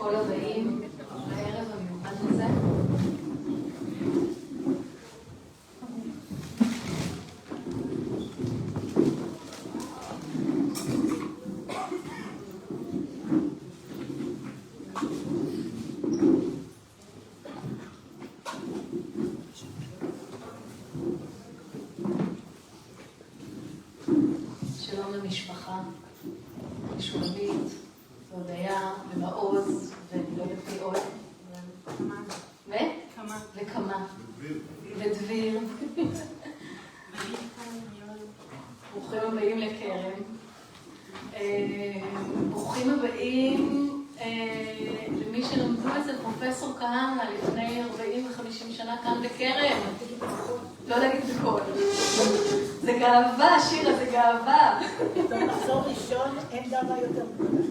כל הבאים לערב המיוחד הזה. שלום למשפחה, לשולמית, להודיה, למעוז, ולא יודעת עוד. וכמה. ודביר. ברוכים הבאים לכרם. ברוכים הבאים למי שלמדו את זה פרופסור כהנא לפני 40 ו-50 שנה כאן בכרם. לא להגיד בכל. זה גאווה, שירה, זה גאווה. במחזור ראשון אין גאווה יותר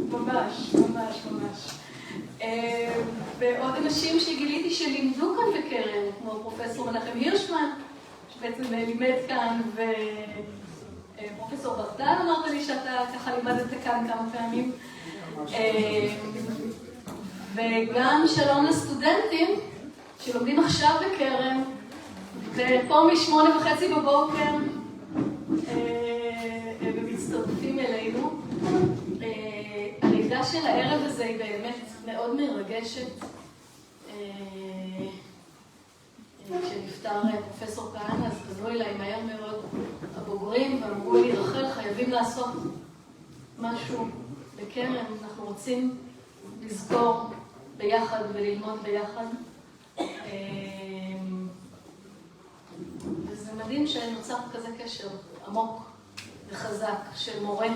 גדולה. ממש. ועוד אנשים שגיליתי שלימדו כאן בכרם, כמו פרופסור מנחם הירשמן, שבעצם לימד כאן, ופרופסור ברדן אמרת לי שאתה ככה לימדת כאן כמה פעמים. וגם שלום לסטודנטים שלומדים עכשיו בכרם, ופה מ8:30 בבוקר ומצטרפים אלינו. הלידה של הערב הזה היא באמת מאוד מרגשת. כשנפטר פרופסור כהנא, אז פנו אליי מהר מאוד הבוגרים ואמרו לי, רחל, חייבים לעשות משהו בכרם, אנחנו רוצים לזכור ביחד וללמוד ביחד. וזה מדהים שנוצר כזה קשר עמוק וחזק של מורה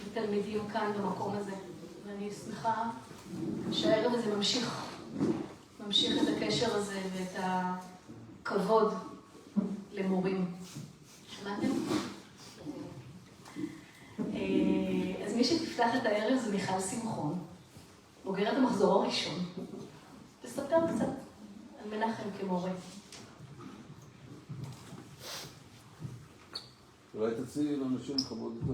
ותלמידים כאן במקום הזה. ואני שמחה שהערב הזה ממשיך את הקשר הזה ואת הכבוד למורים. שמעתם? אז מי שתפתח את הערב זה מיכל שמחון, בוגרת המחזור הראשון. תספר קצת על מנחם כמורה. אולי תציעי לאנשים לכבוד את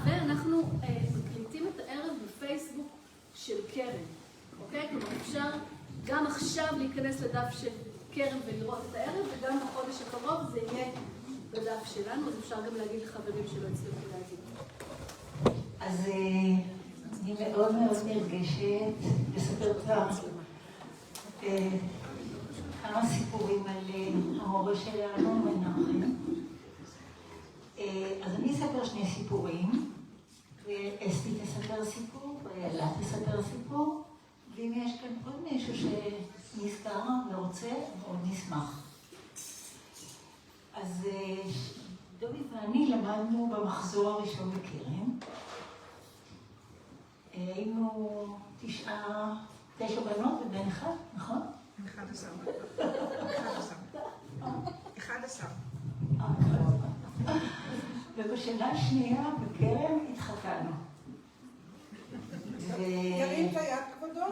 ואנחנו מקליטים את הערב בפייסבוק של קרן, אוקיי? כלומר, אפשר גם עכשיו להיכנס לדף של קרן ולראות את הערב, וגם בחודש הקרוב זה יהיה בדף שלנו, אז אפשר גם להגיד לחברים שלא הצליחו להגיד. אז אני מאוד נרגשת לספר כבר כמה סיפורים על המורה שלנו, מנחם. אז אני אספר שני סיפורים, ואסתי תספר סיפור, ואלה תספר סיפור, ואם יש כאן עוד מישהו שנזכר ורוצה, מאוד נשמח. אז דובי ואני למדנו במחזור הראשון בכרם. היינו 9 בנות ובן אחד, נכון? 11. ובשנה השנייה בכרם התחתנו. ירים את היד כבודו?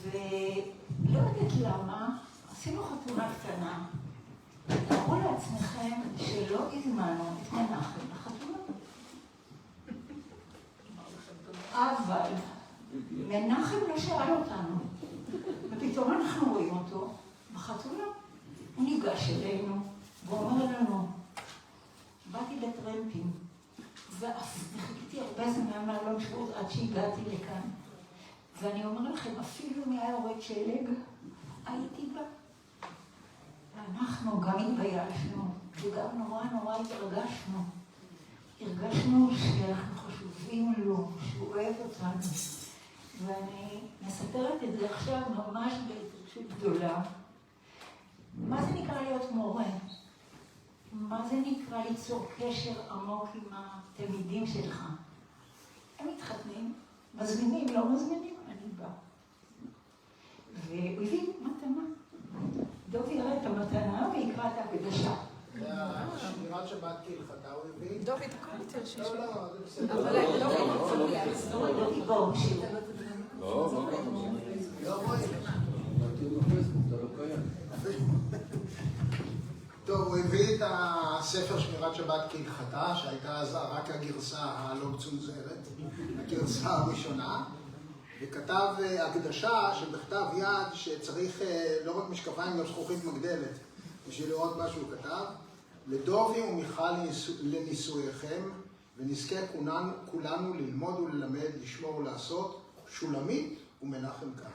ולא יודעת למה, עשינו חתונה קטנה. תראו לעצמכם שלא הזמנו את מנחם לחתונה. אבל מנחם לא שאל אותנו, ופתאום אנחנו רואים אותו בחתונה. הוא ניגש אלינו ואומר לנו, באתי לטרמפים, וחיכיתי הרבה זמן מהלון שבות עד שהגעתי לכאן. ואני אומר לכם, אפילו מהיה יורד שלג, הייתי בה. ואנחנו גם התביישנו, וגם נורא התרגשנו. הרגשנו שאנחנו חשובים לו, שהוא אוהב אותנו. ואני מספרת את זה עכשיו ממש בהתרגשות גדולה. מה זה נקרא להיות מורה? מה זה נקרא ליצור קשר עמוק עם התלמידים שלך? הם מתחתנים, מזמינים, לא מזמינים, אני באה. והוא הביא מתנה. דובי יראה את המתנה ויקרא את ההקדשה. שמירת שבת כהלכתה הוא הביא. דובי, תקרא לי את השיר. לא, זה בסדר. דובי בואו שיעור. לא לא רואים. בפייסבוק, אתה לא קיים. טוב, הוא הביא את הספר שמירת שבת כהלכתה, שהייתה אז רק הגרסה הלא מצונזרת, הגרסה הראשונה, וכתב הקדשה שבכתב יד שצריך לא רק משקפיים, גם זכוכית מגדלת, בשביל לראות מה שהוא כתב. לדובי ומיכל לניסוייכם, ונזכה כולנו ללמוד וללמד, לשמור ולעשות, שולמית ומנחם כאן.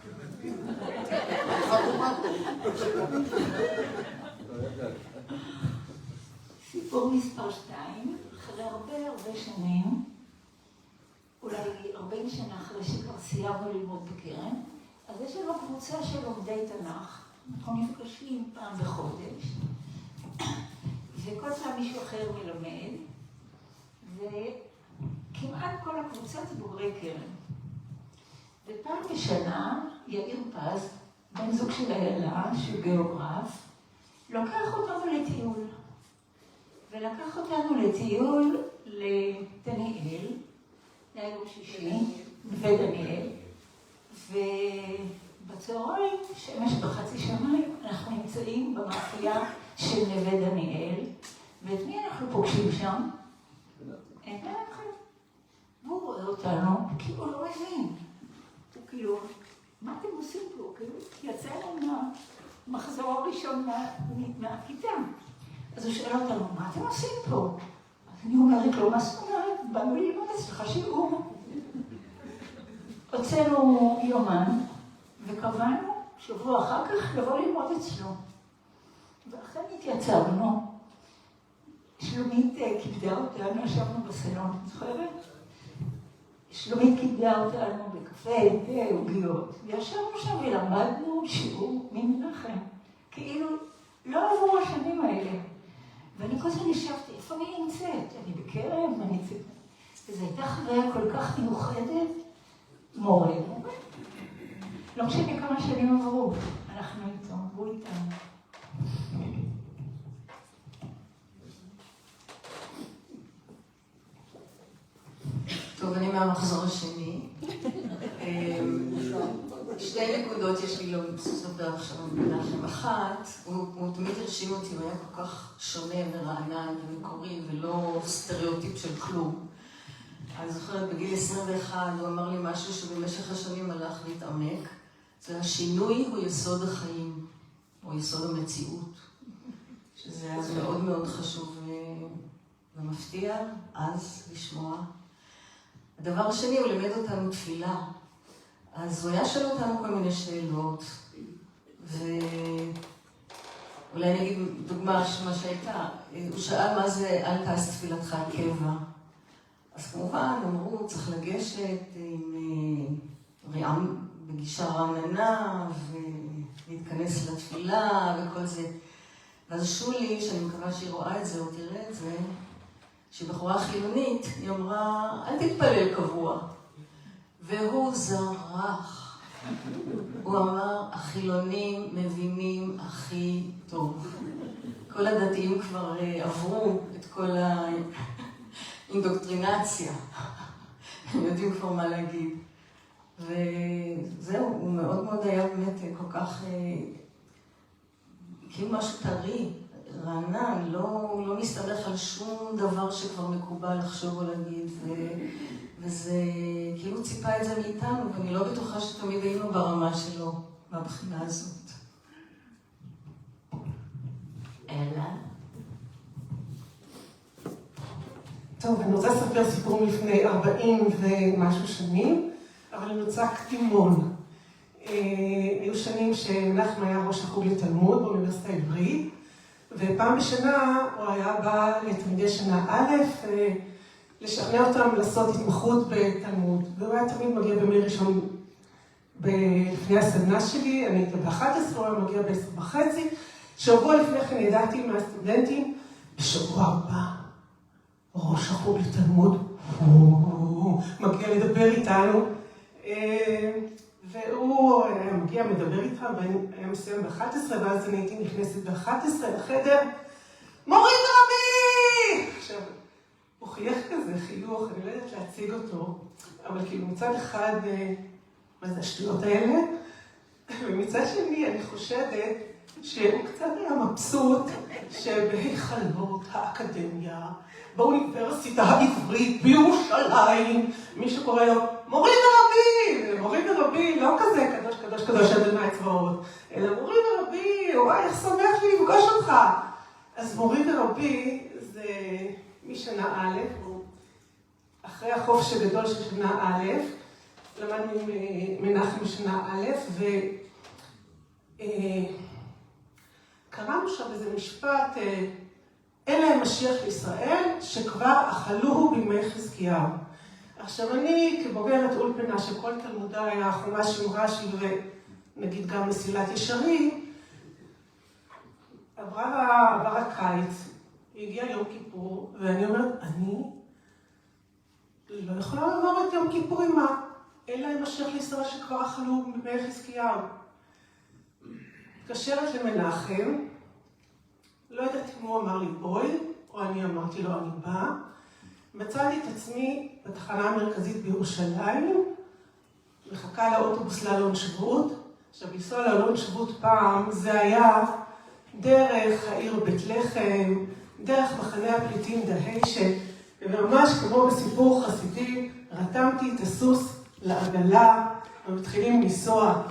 סיפור מספר 2, אחרי הרבה שנים, אולי 40 שנה אחרי שכבר סיימנו ללמוד בקרן, אז יש לנו קבוצה של לומדי תנ"ך, אנחנו נפגשים פעם בחודש, וכל פעם מישהו אחר מלמד, וכמעט כל הקבוצה זה בוגרי קרן. ופעם בשנה, יאיר פז, בן זוג של איילה, שהוא גיאוגרף, לוקח אותנו לטיול. ולקח אותנו לטיול לדניאל, זה היה יום שישי, נווה דניאל, ובצהריים, שמש בחצי שמיים, אנחנו נמצאים במאפייה של נווה דניאל, ואת מי אנחנו פוגשים שם? את מנחם. והוא רואה אותנו, כי הוא לא מבין. הוא כאילו, מה אתם עושים פה? כאילו, יצא לנו מהמחזור הראשון מהכיתה. אז הוא שואל אותנו, מה אתם עושים פה? אז אני אומרת לו, מה זאת אומרת? באנו ללמוד אצלך שיעור. הוצאנו יומן, וקבענו שבוע אחר כך לבוא ללמוד אצלו. ואכן התייצבנו. שלומית כיבדה אותנו, ישבנו בסלון, זוכרת? שלומית כיבדה אותנו בקפה, בעוגיות. וישבנו שם ולמדנו שיעור ממנחם. כאילו, לא עברו השנים האלה. ואני כל הזמן ישבתי, איפה אני נמצאת? אני בקרב, אני נמצאת. וזו הייתה חוויה כל כך מיוחדת, מורה. לא משנה כמה שנים עברו, אנחנו איתו, הוא איתנו. טוב, אני מהמחזור השני. שתי נקודות יש לי לא לספר עכשיו מנחם. אחת, הוא תמיד הרשים אותי, הוא היה כל כך שונה ורענן ומקורי ולא סטריאוטיפ של כלום. אני זוכרת, בגיל 21 הוא אמר לי משהו שבמשך השנים הלך להתעמק. זה השינוי הוא יסוד החיים, או יסוד המציאות. שזה היה מאוד מאוד חשוב ומפתיע אז לשמוע. הדבר השני, הוא לימד אותנו תפילה. אז הוא היה שואל אותנו כל מיני שאלות, ואולי אני אגיד דוגמה מה שהייתה. הוא שאל מה זה אל תעש תפילתך קבע. אז כמובן אמרו, צריך לגשת עם רעם בגישה רעננה, ולהתכנס לתפילה וכל זה. ואז שולי, שאני מקווה שהיא רואה את זה או תראה את זה, שהיא בחורה חילונית, היא אמרה, אל תתפלל קבוע. והוא זרח. הוא אמר, החילונים מבינים הכי טוב. כל הדתיים כבר עברו את כל האינדוקטרינציה. הם יודעים כבר מה להגיד. וזהו, הוא מאוד מאוד היה באמת כל כך, כאילו משהו טרי, רענן, לא מסתמך על שום דבר שכבר מקובל לחשוב או להגיד. וזה כאילו ציפה את זה מאיתנו, ואני לא בטוחה שתמיד היינו ברמה שלו, מהבחינה הזאת. אלה? טוב, אני רוצה לספר סיפור לפני 40 ומשהו שנים, אבל אני רוצה קדימון. היו שנים שמנחם היה ראש החוג לתלמוד באוניברסיטה העברית, ופעם בשנה הוא היה בא לתלמידי שנה א', לשכנע אותם לעשות התמחות בתלמוד. והוא היה תמיד מגיע בימי ראשון לפני הסדנה שלי, אני הייתי ב-11, הוא היה מגיע ב-10:30. שבוע לפני כן ידעתי מהסטודנטים, בשבוע הבא, ראש החוג לתלמוד, הוא מגיע לדבר איתנו. והוא היה מגיע, מדבר איתה, והיה מסיים ב-11, ואז אני הייתי נכנסת ב-11 לחדר, מורי רבי! עכשיו, הוא חייך כזה, חיוך, אני לא יודעת להציג אותו, אבל כאילו מצד אחד, מה זה השטויות האלה? ומצד שני, אני חושבת שהוא קצת היה מבסוט שבהיכלות האקדמיה, באוניברסיטה העברית בירושלים, מישהו קורא לו מורי ורבי, לא כזה קדוש קדוש קדוש אדוני צבאות, אלא מורי ורבי, וואי, איך שמח לי לפגוש אותך. אז מורי ורבי זה משנה א', אחרי החופש הגדול של שנה א', למדנו עם מנחם שנה א', קראנו שם איזה משפט, אלה הם משיח לישראל שכבר אכלוהו בימי חזקיהו. עכשיו אני כבוגרת אולפנה שכל תלמודה היה חומש עם רש"י ונגיד גם מסילת ישרים, עבר הקיץ, הגיע יום כיפור, ואני אומרת, אני לא יכולה לעבור את יום כיפור עם אלא הם משיח לישראל שכבר אכלו בימי חזקיהו. התקשרת למנחם, לא יודעת אם הוא אמר לי בואי, או אני אמרתי לו אני באה. מצאתי את עצמי בתחנה המרכזית בירושלים, מחכה לאוטובוס לאלון שבות. עכשיו, לנסוע לאלון שבות פעם, זה היה דרך העיר בית לחם, דרך מחנה הפליטים דהיישה, וממש כמו בסיפור חסידי, רתמתי את הסוס לעגלה, ומתחילים לנסוע.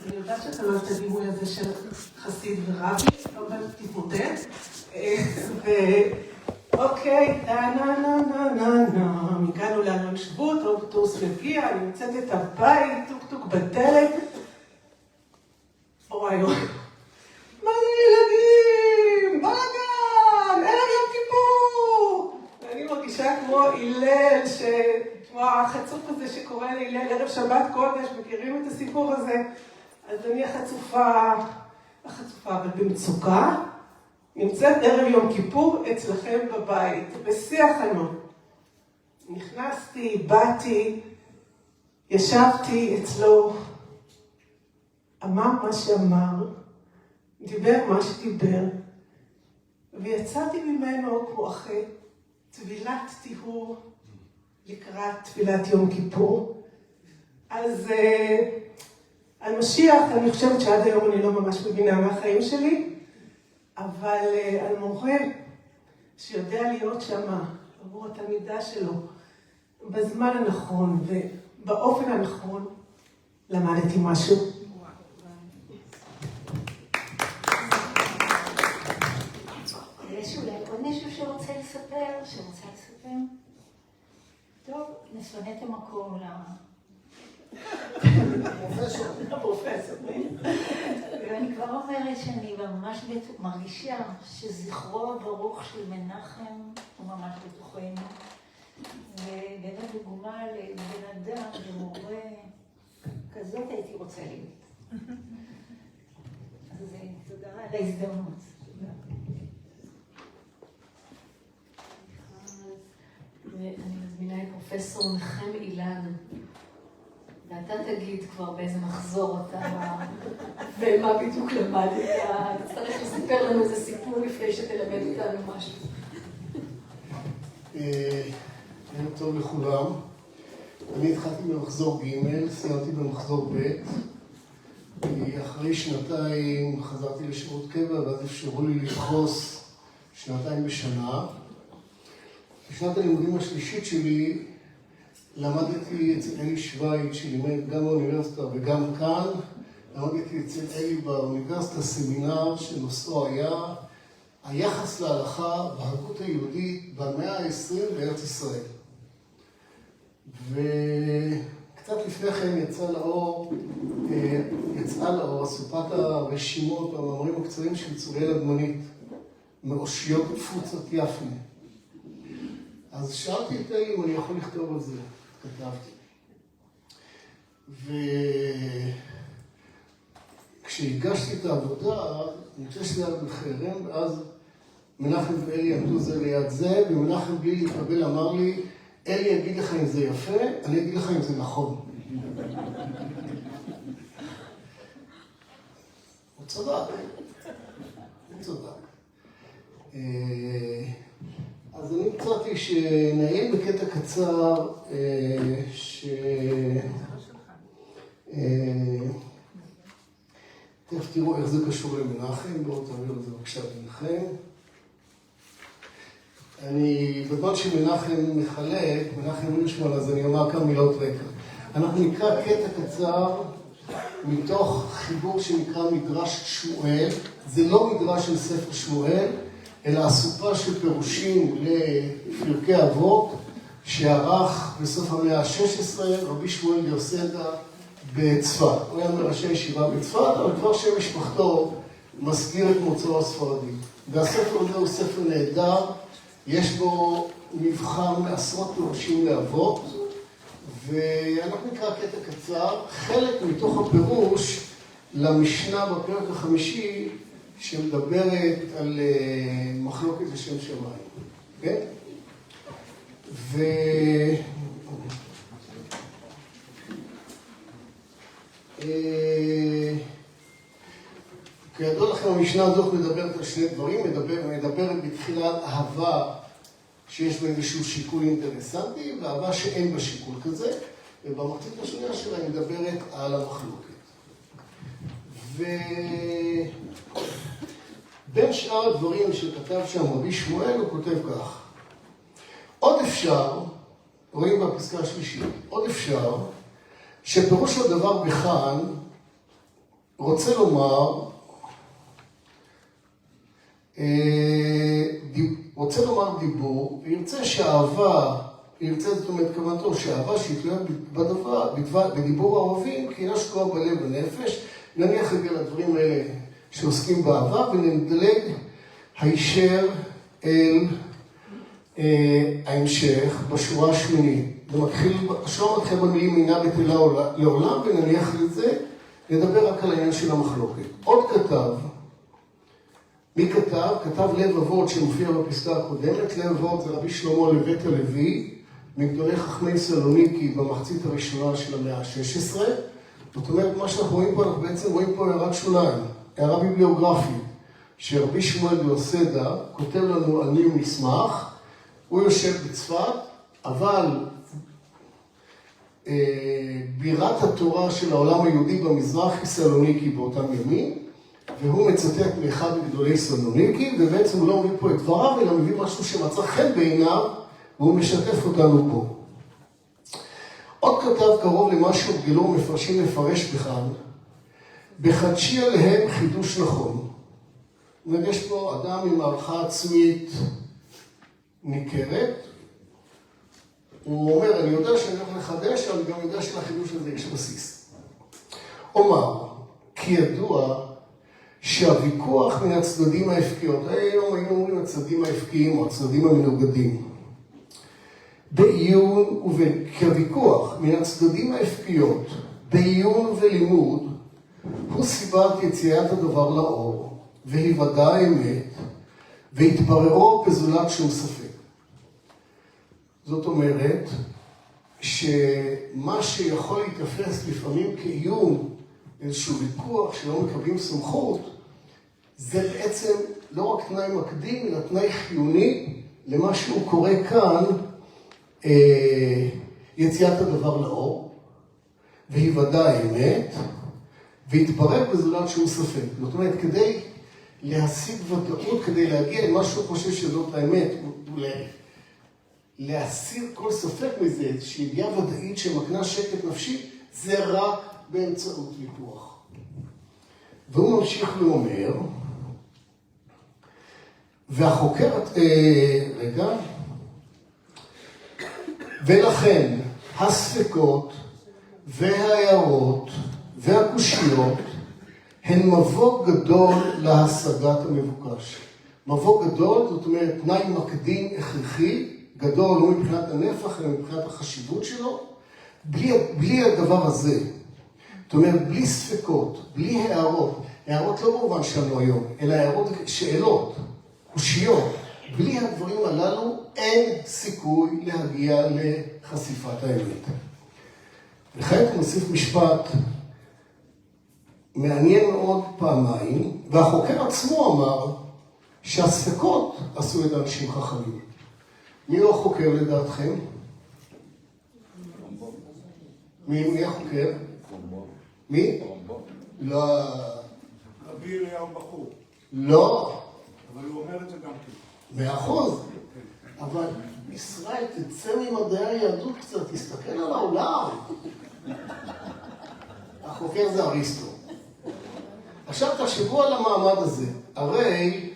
אני יודעת שאתה לא את הדימוי הזה של חסיד ורבי, אבל תתמודד. ואוקיי, הגענו לאלון שבות, אוטובוס מגיע, אני מצאת את הבית, טוק בדלת. אוי, מה זה ילדים? בלגן, ערב יום כיפור! ואני מרגישה כמו הלל, כמו החצוף הזה שקורא להלל ערב שבת קודש, מכירים את הסיפור הזה? אז אני החצופה, אבל במצוקה, נמצאת ערב יום כיפור אצלכם בבית, בשיא החלום. נכנסתי, באתי, ישבתי אצלו, אמר מה שאמר, דיבר מה שדיבר, ויצאתי ממנו כמו אחרי טבילת טיהור לקראת טבילת יום כיפור. אז על משיח, אני חושבת שעד היום אני לא ממש מבינה מהחיים שלי, אבל על מורה שיודע להיות שמה עבור התלמידה שלו בזמן הנכון ובאופן הנכון, למדתי משהו. יש אולי עוד מישהו שרוצה לספר? טוב, נפנה את המקום הפרופסור. ואני כבר אומרת שאני ממש מרגישה שזכרו הברוך של מנחם הוא ממש בתוכנו. ובאמת דוגמה לבן אדם ומורה כזאת הייתי רוצה להיות. אז תודה על ההזדמנות. ואני מזמינה את פרופסור נחם אילן, ואתה תגיד כבר באיזה מחזור אתה, ומה בדיוק למדת, תצטרך לספר לנו איזה סיפור לפני שתלמד אותנו משהו. ערב טוב לכולם. אני התחלתי במחזור ג', סיימתי במחזור ב', אחרי שנתיים חזרתי לשירות קבע, ואז אפשרו לי לדחוס 2 בשנה. בשנת הלימודים השלישית שלי למדתי אצל אלי שווייץ, שלימד גם באוניברסיטה וגם כאן. למדתי אצל אלי באוניברסיטה סמינר שנושאו היה היחס להלכה בהגות היהודית במאה ה-20 בארץ ישראל. וקצת לפני כן יצאה לאור אסופת הרשימות והמאמרים הקצרים של צוריאל אדמונית, מאושיות דפוצת יפנה. אז שאלתי את אלי אם אני יכול לכתוב על זה, כתבתי. וכשהגשתי את העבודה, אני חושב שזה היה בחרם, ואז מנחם ואלי עמדו זה ליד זה, ומנחם בלי להתקבל אמר לי, אלי יגיד לך אם זה יפה, אני אגיד לך אם זה נכון. הוא צודק. אז אני מצאתי שנעיין בקטע קצר תכף תראו איך זה קשור למנחם, בואו תעביר את זה בבקשה ביניכם. בזמן שמנחם מחלק, מנחם לישמן, אז אני אומר כמה מילות רקע. אנחנו נקרא קטע קצר מתוך חיבור שנקרא מדרש שמואל. זה לא מדרש של ספר שמואל, אלא אסופה של פירושים לפרקי אבות, שערך בסוף המאה ה-16 רבי שמואל יוסדה בצפת. הוא היה מראשי ישיבה בצפת, אבל כבר שם משפחתו מזכיר את מוצאו הספרדי. והספר הזה הוא ספר נהדר, יש בו מבחר מעשרות פירושים לאבות, ואנחנו נקרא קטע קצר, חלק מתוך הפירוש למשנה בפרק החמישי, שמדברת על מחלוקת לשם שמיים. כן? כידוע לכם, המשנה הזאת מדברת על שני דברים, מדברת בתחילת אהבה שיש בה איזשהו שיקול אינטרסנטי, ואהבה שאין בה שיקול כזה, ובמחצית השנייה שלה היא מדברת על המחלוקת. בין שאר הדברים שכתב שם רבי שמואל, הוא כותב כך: עוד אפשר, רואים בפסקה השלישית, עוד אפשר שפירוש הדבר בכאן רוצה לומר דיבור, וירצה שהאהבה, זאת אומרת כוונתו, שהאהבה שהתלויה בדיבור האוהבים, כי אינה שקועה בלב ונפש. נניח רגע לדברים האלה שעוסקים באהבה, ונדלג הישר אל ההמשך בשורה השמינית. השורה מתחיל במילים מינה בטלה לעולם, ונניח לזה, נדבר רק על העניין של המחלוקת. עוד כתב, מי כתב? כתב לב אבות שמופיע בפסקה הקודמת. לב אבות זה רבי שלמה לבית הלוי, מגדולי חכמי סלוניקי במחצית הראשונה של המאה ה-16. זאת אומרת, מה שאנחנו רואים פה, אנחנו בעצם רואים פה הערת שוליים, הערה ביבליוגרפית, שרבי שמואל יוסדה כותב לנו על מי הוא נסמך. הוא יושב בצפת, אבל בירת התורה של העולם היהודי במזרח היא סלוניקי באותם ימים, והוא מצטט מאחד מגדולי סלוניקי, ובעצם הוא לא מביא פה את דבריו, אלא מביא משהו שמצא חן בעיניו, והוא משתף אותנו פה. עוד כתב קרוב למה שהורגלו מפרשים לפרש בכאן, בחדשי עליהם חידוש נכון. ויש פה אדם עם הערכה עצמית ניכרת. הוא אומר, אני יודע שאני הולך לחדש, אבל גם יודע שלחידוש הזה יש בסיס. אומר, כי ידוע שהוויכוח מן הצדדים ההפקיות, היום היינו אומרים הצדדים ההפקיים או הצדדים המנוגדים, בעיון וכוויכוח מן הצדדים ההפקיות, בעיון ולימוד, הוא סיבת יציאת הדבר לאור, והיוודע האמת, והתבררו בזולת שום ספק. זאת אומרת, שמה שיכול להתאפס לפעמים כאיום, איזשהו ויכוח שלא מקבלים סמכות, זה בעצם לא רק תנאי מקדים, אלא תנאי חיוני למה שהוא קורא כאן, יציאת הדבר לאור, והיוודע האמת, והתברר בזולת שום ספק. זאת אומרת, כדי להשיג ודאות, כדי להגיע למה שהוא חושב שזאת האמת, להסיר כל ספק מזה, שידיעה ודאית שמקנה שקט נפשי, זה רק באמצעות ויכוח. והוא ממשיך ואומר, והחוקרת, ולכן הספקות וההערות והקושיות הן מבוא גדול להשגת המבוקש. מבוא גדול, זאת אומרת, תנאי מקדים הכרחי, גדול לא מבחינת הנפח, אלא מבחינת החשיבות שלו. בלי הדבר הזה, זאת אומרת, בלי ספקות, בלי הערות, הערות לא במובן שלנו היום, אלא הערות שאלות, קושיות, בלי הדברים הללו אין סיכוי להגיע לחשיפת האמת. וכעת הוא מוסיף משפט מעניין מאוד פעמיים, והחוקר עצמו אמר שהספקות עשו את האנשים חכמים. מי הוא החוקר לדעתכם? מי החוקר? מי? לא, רבי אליהו בחור. לא. אבל הוא אומר את זה גם כן. 100%. אבל ישראל, תצא ממדעי היהדות קצת, תסתכל על העולם. החוקר זה אריסטו. עכשיו תחשבו על המעמד הזה. הרי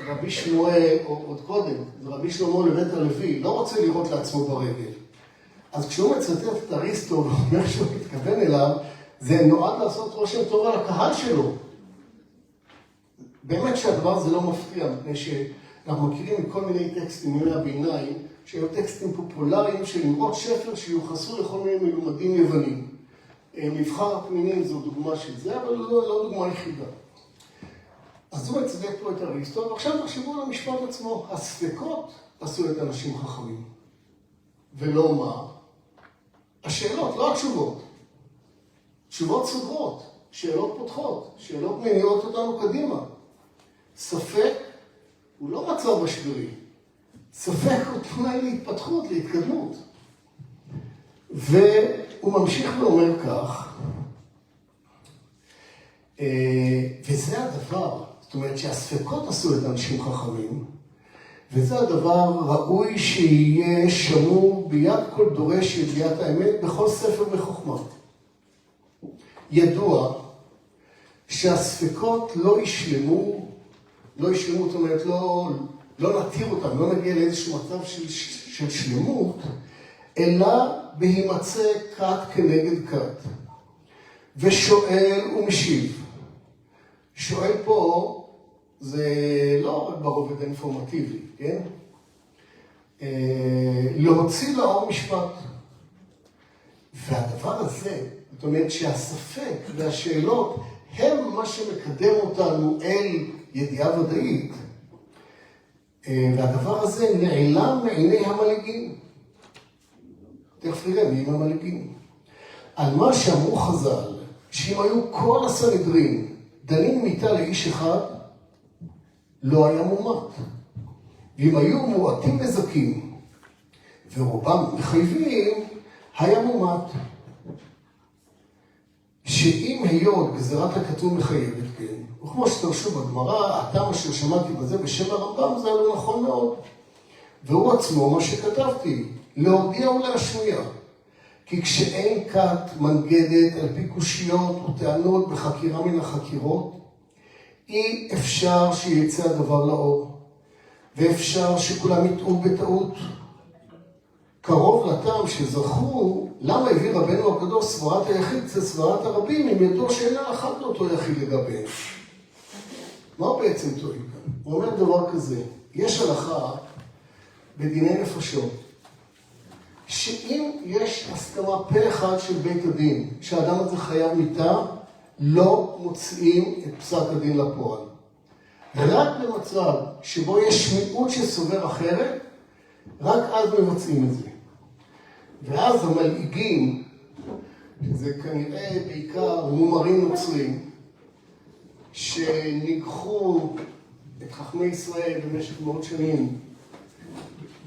רבי שמואל, או עוד קודם, רבי שלמה לבית הלוי, לא רוצה לראות לעצמו ברגל. אז כשהוא מצטט את אריסטו ואומר שהוא מתכוון אליו, זה נועד לעשות רושם טוב על הקהל שלו. באמת שהדבר הזה לא מפתיע, מפני שאנחנו מכירים מכל מיני טקסטים מימי הביניים, שהיו טקסטים פופולריים של אמרות שפר שיוחסו לכל מיני מלומדים יוונים. מבחר הפנינים זו דוגמה של זה, אבל לא דוגמה יחידה. אז הוא מצטט פה את אריסטו, ועכשיו תחשבו על המשפט עצמו. הספקות עשו את אנשים חכמים. ולא מה? השאלות, לא התשובות. תשובות סוגרות, שאלות פותחות, שאלות מניעות אותנו קדימה. ספק הוא לא מצב משברי. ספק הוא תנאי להתפתחות, להתקדמות. והוא ממשיך ואומר כך, וזה הדבר, זאת אומרת שהספקות עשו את אנשים חכמים, וזה הדבר ראוי שיהיה שמור ביד כל דורש ידיעת האמת בכל ספר וחוכמה. ידוע שהספקות לא ישלמו, זאת אומרת לא נתיר אותם, לא נגיע לאיזשהו מצב של שלמות, אלא בהימצא כת כנגד כת. ושואל ומשיב. שואל פה זה לא רק ברובד האינפורמטיבי, כן? להוציא לאור משפט. והדבר הזה, זאת אומרת שהספק והשאלות הם מה שמקדם אותנו אל ידיעה ודאית. והדבר הזה נעלם מעיני המנהיגים. תכף נראה מי הם המנהיגים. על מה שאמרו חז"ל, שאם היו כל הסנהדרין דנים מיתה לאיש אחד, לא היה מומת. ואם היו מועטים נזקים ורובם מחייבים, היה מומת. שאם היות גזירת הכתוב מחייבת, כן, וכמו שתרשו בגמרא, הטעם אשר שמעתי בזה בשם הרמב"ם, זה לא נכון מאוד. והוא עצמו מה שכתבתי, להודיע ולהשמיע. כי כשאין כת מנגדת על פי קושיות וטענות בחקירה מן החקירות, אי אפשר שיצא הדבר לאור, ואפשר שכולם יטעו בטעות. קרוב לטעם שזכרו, למה הביא רבנו הקדוש סברת היחיד, זה סברת הרבים, אם ידעו שאינה אחת לאותו יחיד לגביהם. מה הוא בעצם טוען כאן? הוא אומר דבר כזה, יש הלכה בדיני נפשות, שאם יש הסכמה פה אחד של בית הדין, שהאדם הזה חייב מיתה, לא מוציאים את פסק הדין לפועל. רק במצב שבו יש מיעוט שסובר אחרת, רק אז מבצעים את זה. ואז המלעיגים, שזה כנראה בעיקר מומרים נוצרים, שניגחו את חכמי ישראל במשך מאות שנים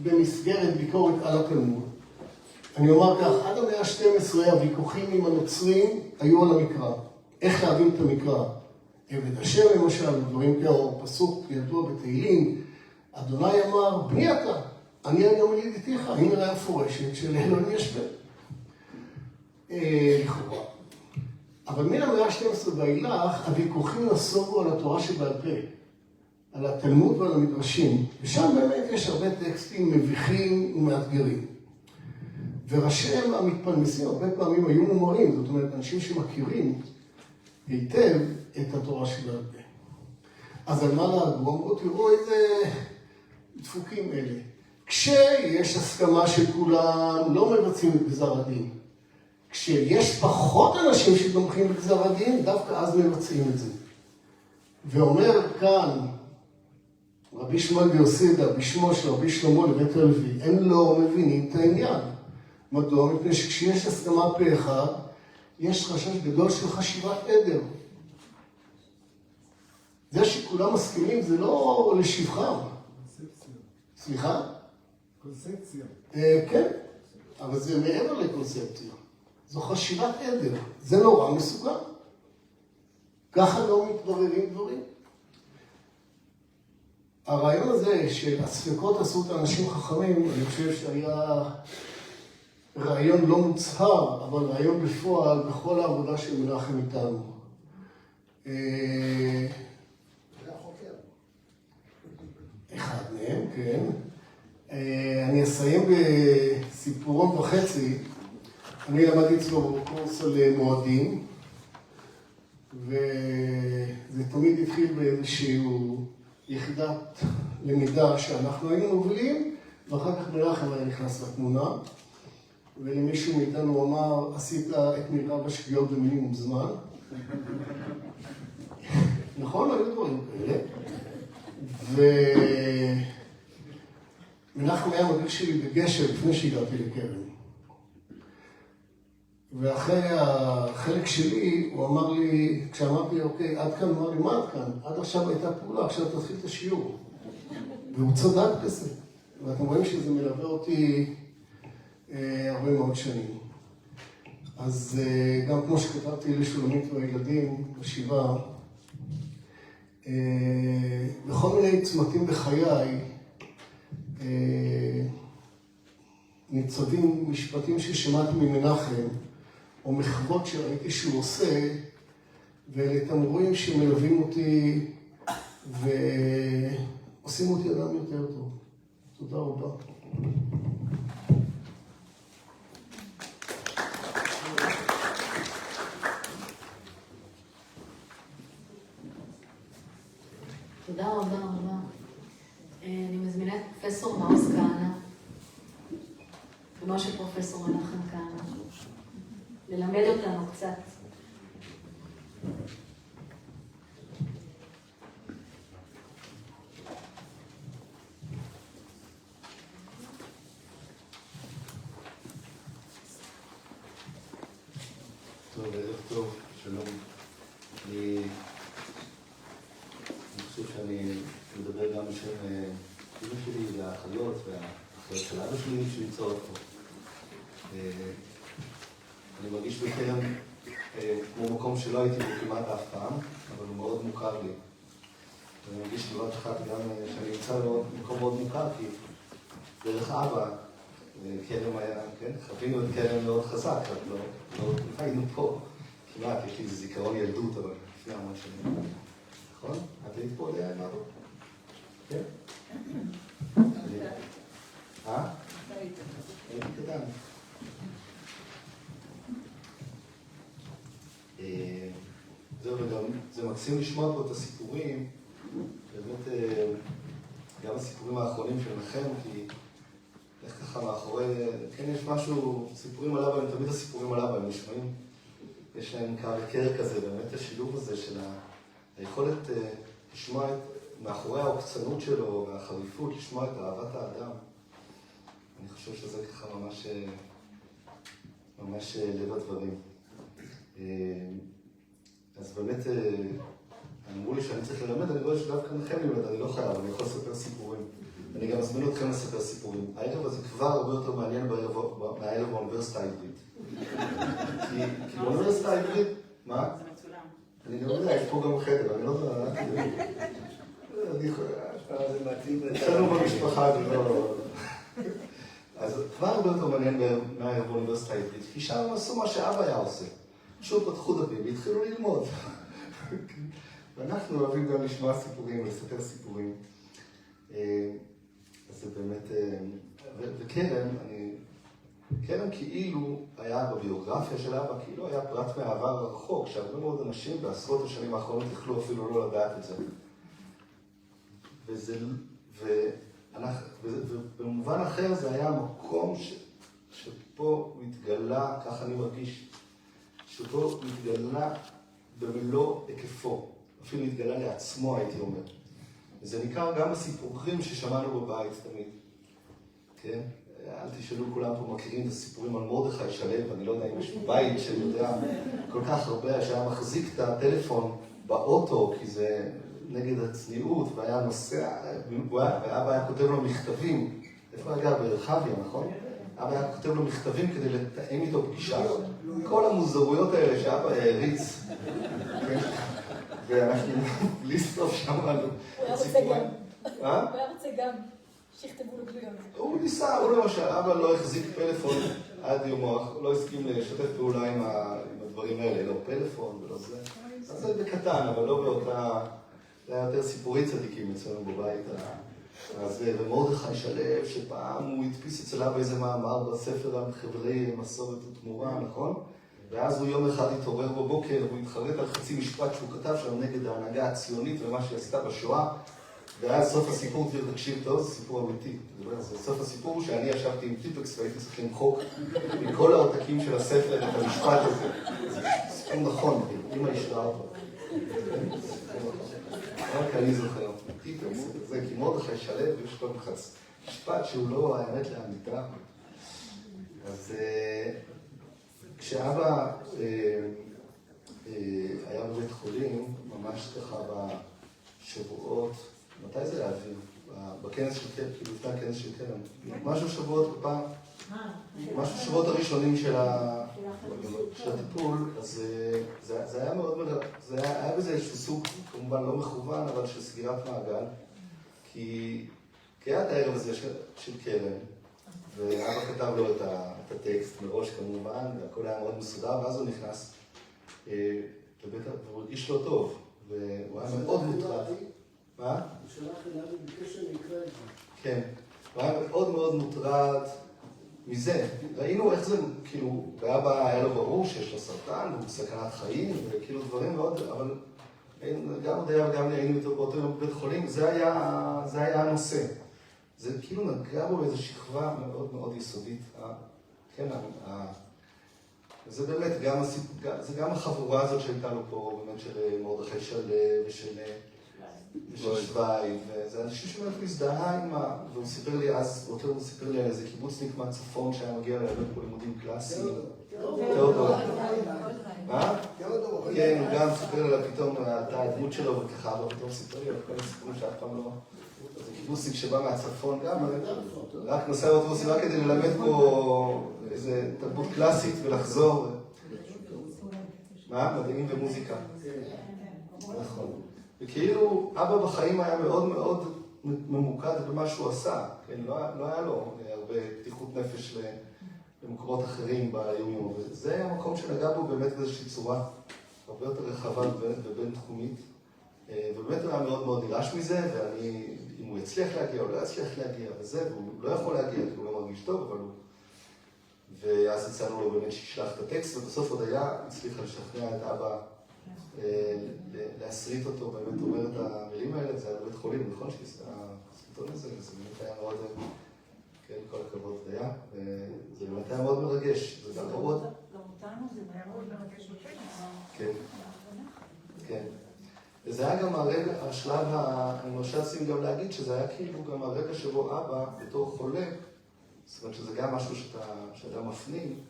במסגרת ביקורת על התלמוד. אני אומר כך, עד המאה ה-12 הוויכוחים עם הנוצרים היו על המקרא. איך להבין את המקרא? עבד השם למשל, דברים כאלה, פסוק ידוע בתהילים, אדוני אמר, בני אתה, אני היום ידידיתיך, הנה ראיה מפורשת של אלוהים יש בן. לכאורה. אבל מן המאה ה-12 ואילך, הוויכוחים נסובו על התורה שבעל פה, על התלמוד ועל המדרשים, ושם באמת יש הרבה טקסטים מביכים ומאתגרים. וראשיהם המתפלמסים הרבה פעמים היו מומרים, זאת אומרת, אנשים שמכירים היטב את התורה שבעל פה. אז על מה להגו? אמרו, תראו איזה דפוקים אלה. כשיש הסכמה שכולם לא מבצעים את גזר הדין, כשיש פחות אנשים שתומכים בגזר הדין, דווקא אז מבצעים את זה. ואומר כאן, רבי שמואל ביוסדה, בשמו של רבי שלמה לבית הלוי, הם לא מבינים את העניין. מדוע? מפני שכשיש הסכמה פה אחד, יש חשש גדול של חשיבת עדר. זה שכולם מסכימים זה לא לשבחם. קונספציה. סליחה? קונספציה. כן, אבל זה מעבר לקונספציה. זו חשיבת עדר. זה נורא מסוכן. ככה לא מתבררים דברים. הרעיון הזה של הספקות עשו את האנשים חכמים, אני חושב שהיה רעיון לא מוצהר, אבל רעיון בפועל בכל העבודה של מנחם איתנו. אחד מהם, כן. אני אסיים בסיפורון וחצי. אני למדתי אצלו קורס על מועדים, וזה תמיד התחיל באיזשהו יחידת למידה שאנחנו היינו מובילים, ואחר כך מנחם היה נכנס לתמונה, ולמישהו מאיתנו אמר, עשית את מירב השגיאות במינימום זמן. נכון, היו דברים כאלה. ומנחם היה מדריך שלי בגשר לפני שהגעתי לקרן. ואחרי החלק שלי, הוא אמר לי, כשאמרתי, אוקיי, עד כאן, אמר לי, מה עד כאן? עד עכשיו הייתה פעולה, עכשיו תתחיל את השיעור. והוא צדק בזה. ואתם רואים שזה מלווה אותי הרבה מאוד שנים. אז גם כמו שכתבתי לשולמית והילדים בשבעה, בכל מיני צמתים בחיי, ניצבים משפטים ששמעתי ממנחם, או מחוות שראיתי שהוא עושה, ואלה תמרורים שמלווים אותי ועושים אותי אדם יותר טוב. תודה רבה. תודה רבה רבה. אני מזמינה את פרופסור מעוז כהנא, כמו שפרופסור מנחם כהנא, ללמד אותנו קצת. טוב, ערב טוב, שלום. אני חושב שאני מדבר גם בשם אמא שלי והאחיות והאחיות של אבא שלי שנמצאות פה. אני מרגיש בקרן כמו מקום שלא הייתי בו כמעט אף פעם, אבל הוא מאוד מוכר לי. ואני מרגיש בבת אחת גם שאני נמצא במקום מאוד מוכר, כי דרך אבא, קרן היה, כן? חווינו את קרן מאוד חזק, רק לא היינו פה כמעט, יש לי זיכרון ילדות, אבל לפני המון שנים. נכון? את היית פה ליד מה? כן? הייתי קטן. זהו, וגם זה מקסים לשמוע פה את הסיפורים, באמת גם הסיפורים האחרונים של מנחם, כי איך ככה מאחורי, כן יש משהו, סיפורים על אבא, הם תמיד הסיפורים על אבא, הם נשמעים, יש להם קו וקר כזה, באמת השילוב הזה של היכולת לשמוע מאחורי העוקצנות שלו והחריפות, לשמוע את אהבת האדם. אני חושב שזה ככה ממש לב הדברים. אז באמת, אמרו לי שאני צריך ללמד, אני רואה שדווקא לכם ללמד, אני לא חייב, אני יכול לספר סיפורים. אני גם אזמין אתכם לספר סיפורים. הערב הזה כבר הרבה יותר מעניין מהערב באוניברסיטה העברית. כי באוניברסיטה העברית, מה? זה מצולם. אני לא יודע, יש פה גם חדר, אני לא יודע, אני יכול... יש לנו במשפחה, אני לא... אז כבר הרבה יותר מעניין מהערב באוניברסיטה העברית, כי שם הם עשו מה שאבא היה עושה. פשוט פתחו דפים והתחילו ללמוד. ואנחנו אוהבים גם לשמוע סיפורים ולספר סיפורים. אז זה באמת... וקרן, קרן כאילו היה בביוגרפיה של אבא, כאילו היה פרט מהעבר הרחוק, שהרבה מאוד אנשים בעשרות השנים האחרונות יכלו אפילו לא לדעת את זה. ובמובן אחר זה היה המקום שפה מתגלה, ככה אני מרגיש, שפה מתגלה במלוא היקפו, אפילו מתגלה לעצמו הייתי אומר. וזה ניכר גם בסיפורים ששמענו בבית תמיד, כן? אל תשאלו, כולם פה מכירים את הסיפורים על מרדכי שלו, אני לא יודע אם יש בית שיודע כל כך הרבה, שהיה מחזיק את הטלפון באוטו, כי זה נגד הצניעות, והיה נוסע, ואבא היה כותב לו מכתבים, איפה היה גר? ברחביה, נכון? אבא היה כותב לו מכתבים כדי לתאם איתו פגישה. כל המוזרויות האלה שאבא העריץ, ואנחנו בלי סוף שמענו הוא היה רוצה גם. הוא היה רוצה גם שיכתבו לו גלויות. הוא ניסה, הוא למשל, אבא לא החזיק פלאפון עד יומו, הוא לא הסכים לשתף פעולה עם הדברים האלה, לא פלאפון ולא זה. אז זה בקטן, אבל לא באותה... זה היה יותר סיפורי צדיקים אצלנו בבית. אז ומרדכי שלו, שפעם הוא הדפיס אצלה באיזה מאמר בספר המחברי, מסורת ותמורה, נכון? ואז הוא יום אחד התעורר בבוקר, והוא התחרט על חצי משפט שהוא כתב שם נגד ההנהגה הציונית ומה שהיא עשתה בשואה. ואז סוף הסיפור, תקשיב טוב, זה סיפור אמיתי. סוף הסיפור הוא שאני ישבתי עם טיפקס והייתי צריך למחוק מכל העותקים של הספר את המשפט הזה. זה סיפור נכון, אמא השתאה אותו. רק אני זוכר, טיפקס, זה כי מרדכי שלו, ויש כל מחץ משפט שהוא לא האמת לאמיתה. אז כשאבא היה בבית חולים, ממש ככה בשבועות, מתי זה להביא? בכנס של קרן, כאילו לפני הכנס של קרן. משהו שבועות בפעם, משהו שבועות הראשונים של הטיפול, אז זה היה מאוד, זה היה בזה איזשהו סוג, כמובן לא מכוון, אבל של סגירת מעגל, כי היה את הערב הזה של קרן, ואבא כתב לו את הטקסט מראש כמובן, והכל היה מאוד מסודר, ואז הוא נכנס לבית, והוא הרגיש לא טוב, והוא היה מאוד מוטרד. מה? הוא שלח אליו בקשר נקרא את זה. כן, הוא היה מאוד מאוד מוטרד מזה. ראינו איך זה, כאילו, באבא היה לו ברור שיש לו סרטן, הוא בסכנת חיים, וכאילו דברים מאוד, אבל גם הודיה וגם היינו איתו באותו יום בבית חולים, זה היה הנושא. זה כאילו נגע בו באיזו שכבה מאוד מאוד יסודית. כן, זה באמת זה גם החבורה הזאת שהייתה לו פה, באמת של מרדכי שלו ושל שווייב, וזה אנשים שבאמת מזדהה עם והוא סיפר לי אז, הוא סיפר לי על איזה קיבוצניק מהצפון שהיה מגיע ללמד פה לימודים קלאסיים. תיאודור. מה? כן, הוא גם סיפר לי פתאום את הדמות שלו וככה, אבל פתאום סיפר לי על כל הסיפורים שאף פעם לא... זה קיבוצניק שבא מהצפון גם, רק נוסע באוטובוסים רק כדי ללמד פה איזה תרבות קלאסית ולחזור. מה? מדעים ומוזיקה. נכון. וכאילו, אבא בחיים היה מאוד מאוד ממוקד במה שהוא עשה, כן? לא היה לו הרבה פתיחות נפש למקומות אחרים ביום-יום, וזה היה המקום שנגע בו באמת באיזושהי צורה הרבה יותר רחבה ובין תחומית, ובאמת הוא היה מאוד מאוד נרעש מזה, ואני, אם הוא יצליח להגיע או לא יצליח להגיע וזה, והוא לא יכול להגיע, כי הוא לא מרגיש טוב, אבל הוא... ואז הצענו לו באמת שישלח את הטקסט, ובסוף עוד היה, הצליחה לשכנע את אבא להסריט אותו, באמת אומר את המילים האלה, זה היה בבית חולים, נכון שהסרטון הזה, זה באמת היה מאוד, כן, כל הכבוד היה, זה באמת היה מאוד מרגש, זה גם מאוד... לא אותנו, זה היה מאוד מרגש אותנו. כן, כן. וזה היה גם הרגע, השלב, אני מרשה לעצמי גם להגיד שזה היה כאילו גם הרגע שבו אבא, בתור חולה, זאת אומרת שזה גם משהו שאתה מפנים,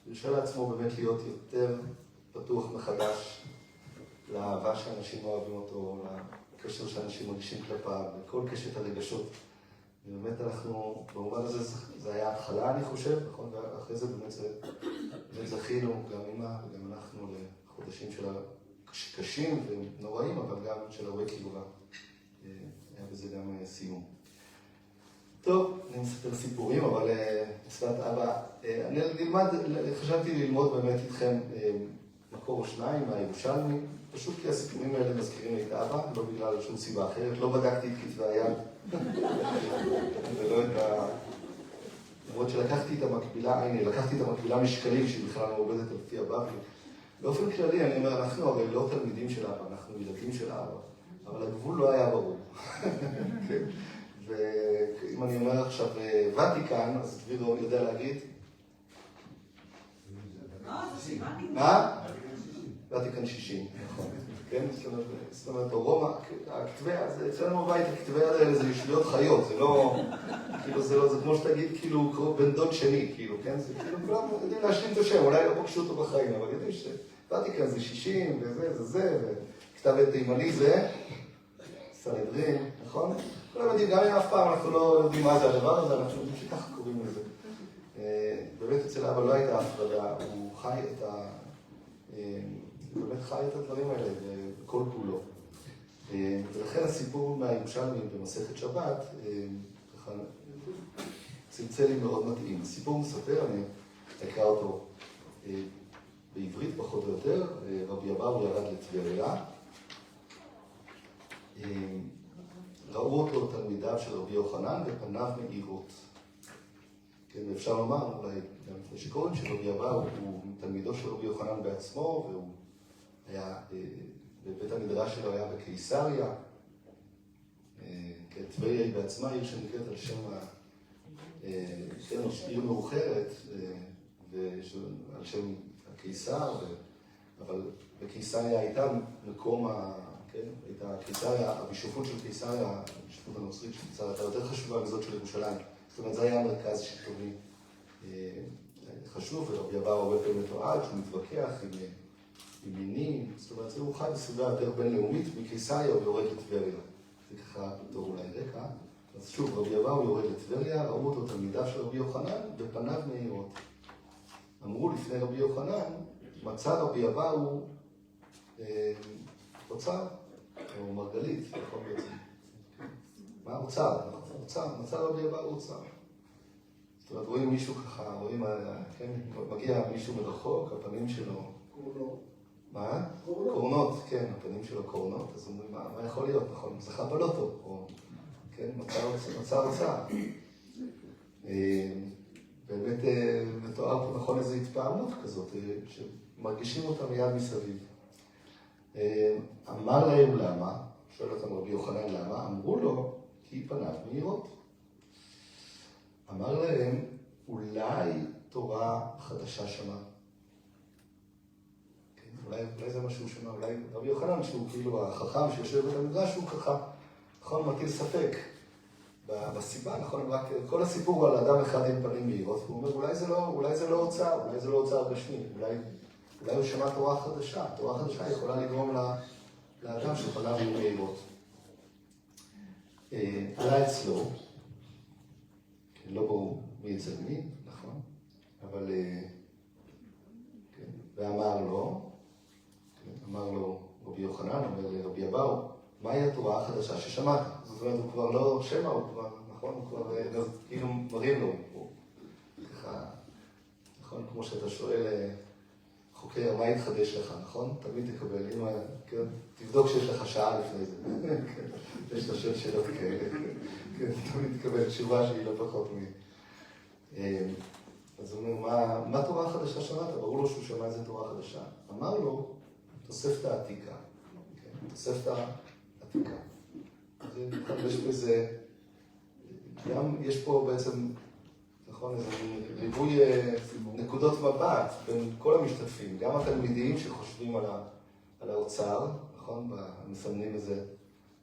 הרשה לעצמו באמת להיות יותר פתוח מחדש לאהבה שאנשים אוהבים אותו, לקשר שאנשים מרגישים כלפיו, לכל קשת הרגשות. ובאמת אנחנו, במובן הזה זה היה התחלה אני חושב, נכון? ואחרי זה באמת זכינו, גם אמא וגם אנחנו, לחודשים של קשים ונוראים, אבל גם של הרבה קרבה. היה בזה גם סיום. טוב, אני מספר סיפורים, אבל מצוות אבא, אני חשבתי ללמוד באמת איתכם מקור או שניים מהירושלמי, פשוט כי הסיפורים האלה מזכירים לי את אבא, לא בגלל שום סיבה אחרת, לא בדקתי את כתבי היד, ולא את ה... למרות שלקחתי את המקבילה, הנה, לקחתי את המקבילה משקלים שהיא בכלל מעובדת על פי הבבלי. באופן כללי, אני אומר, אנחנו הרי לא תלמידים של אבא, אנחנו ילדים של אבא, אבל הגבול לא היה ברור. ואם אני אומר עכשיו ותיקן, אז דביר יודע להגיד? מה? ותיקן 60, נכון. כן, זאת אומרת, רומא, הכתבי, אצלנו בבית, הכתבי יד האלה זה ישויות חיות, זה לא, כאילו זה כמו שתגיד, כאילו, בן דוד שני, כאילו, כן? זה כאילו, כולם יודעים להשלים את השם, אולי לא פגשו אותו בחיים, אבל יודעים שוותיקן זה 60, וזה, וכתב יד תימני זה, סנהדרין, נכון? כולם יודעים, גם אם אף פעם אנחנו לא יודעים מה זה הדבר הזה, אנחנו יודעים שככה קוראים לזה. באמת אצל אבא לא הייתה הפרדה, הוא חי את ה... באמת חי את הדברים האלה בכל כולו. הסיפור מהירושלמי במסכת שבת, ככה צלצל לי מאוד מתאים. הסיפור מספר, אני אקרא אותו בעברית פחות או יותר, רבי אבאו ירד לטבריה. ראו אותו תלמידיו של רבי יוחנן ופניו מאירות. כן, ואפשר לומר, אולי גם לפני שקוראים, שרבי אבאו הוא תלמידו של רבי יוחנן בעצמו, והוא היה, בבית המדרש שלו היה בקיסריה. כן, טבריה היא בעצמה עיר שנקראת על שם, כן, עיר מאוחרת, ועל שם הקיסר, אבל בקיסריה הייתה מקום כן, הייתה קיסריה, הבישופות של קיסריה, הבישופות הנוצרית של קיסריה, הייתה יותר חשובה מזאת של ירושלים. זאת אומרת, זה היה מרכז שלטוני חשוב, ורבי אבאו הרבה פעמים מתועד, שהוא מתווכח עם מינים, זאת אומרת, זה הוא חי בסביבה יותר בינלאומית, מקיסריה הוא יורד לטבריה. זה ככה בתור אולי רקע. אז שוב, רבי אבאו יורד לטבריה, ראו אותו תלמידיו של רבי יוחנן, ופניו מאירות. אמרו לפני רבי יוחנן, מצא רבי אבאו אוצר, או מרגלית, יכול בעצם. מה אוצר? מצא רבי אבאו אוצר. זאת אומרת, רואים מישהו ככה, רואים, כן, מגיע מישהו מרחוק, הפנים שלו. קורנות. מה? קורנות, כן, הפנים שלו קורנות, אז אומרים, מה יכול להיות, נכון? זכה בלוטו, או, כן, מצא אוצר. באמת מתואר פה נכון איזו התפעמות כזאת, שמרגישים אותה מיד מסביב. אמר להם למה, שואל אותם רבי יוחנן למה, אמרו לו, כי פניו מאירות. אמר להם, אולי תורה חדשה שמע. כן, אולי זה מה שהוא שמע, אולי רבי יוחנן שהוא כאילו החכם שיושב בית המדרש, הוא ככה, נכון, מטיל ספק בסיבה, נכון, רק כל הסיפור הוא על אדם אחד עם פנים מאירות, הוא אומר, אולי זה לא אוצר, אולי זה לא אוצר גשמי, אולי הוא שמע תורה חדשה, תורה חדשה יכולה לגרום לאדם שפניו יהיו מאירות. עלה אצלו, לא ברור מי אצל מי, נכון, אבל, כן, ואמר לו, רבי יוחנן, אומר לרבי אבאו, מהי התורה החדשה ששמעת? זאת אומרת, הוא כבר לא שמע, הוא כבר, נכון, הוא כבר, כאילו מראים לו, ככה, נכון, כמו שאתה שואל, חוקר, מה יתחדש לך, נכון? תמיד תקבל, אם, כן, תבדוק שיש לך שעה לפני זה, כן, יש לך שאלות כאלה, כן, תמיד תקבל תשובה שהיא לא פחות אז הוא אומר, מה תורה חדשה שמעת? ברור לו שהוא שמע איזה תורה חדשה. אמר לו, תוספתא עתיקה, תוספתא עתיקה. יש בזה, גם יש פה בעצם, נכון, איזה ריבוי נקודות מבט בין כל המשתתפים, גם התלמידים שחושבים על האוצר, נכון, מסמנים איזה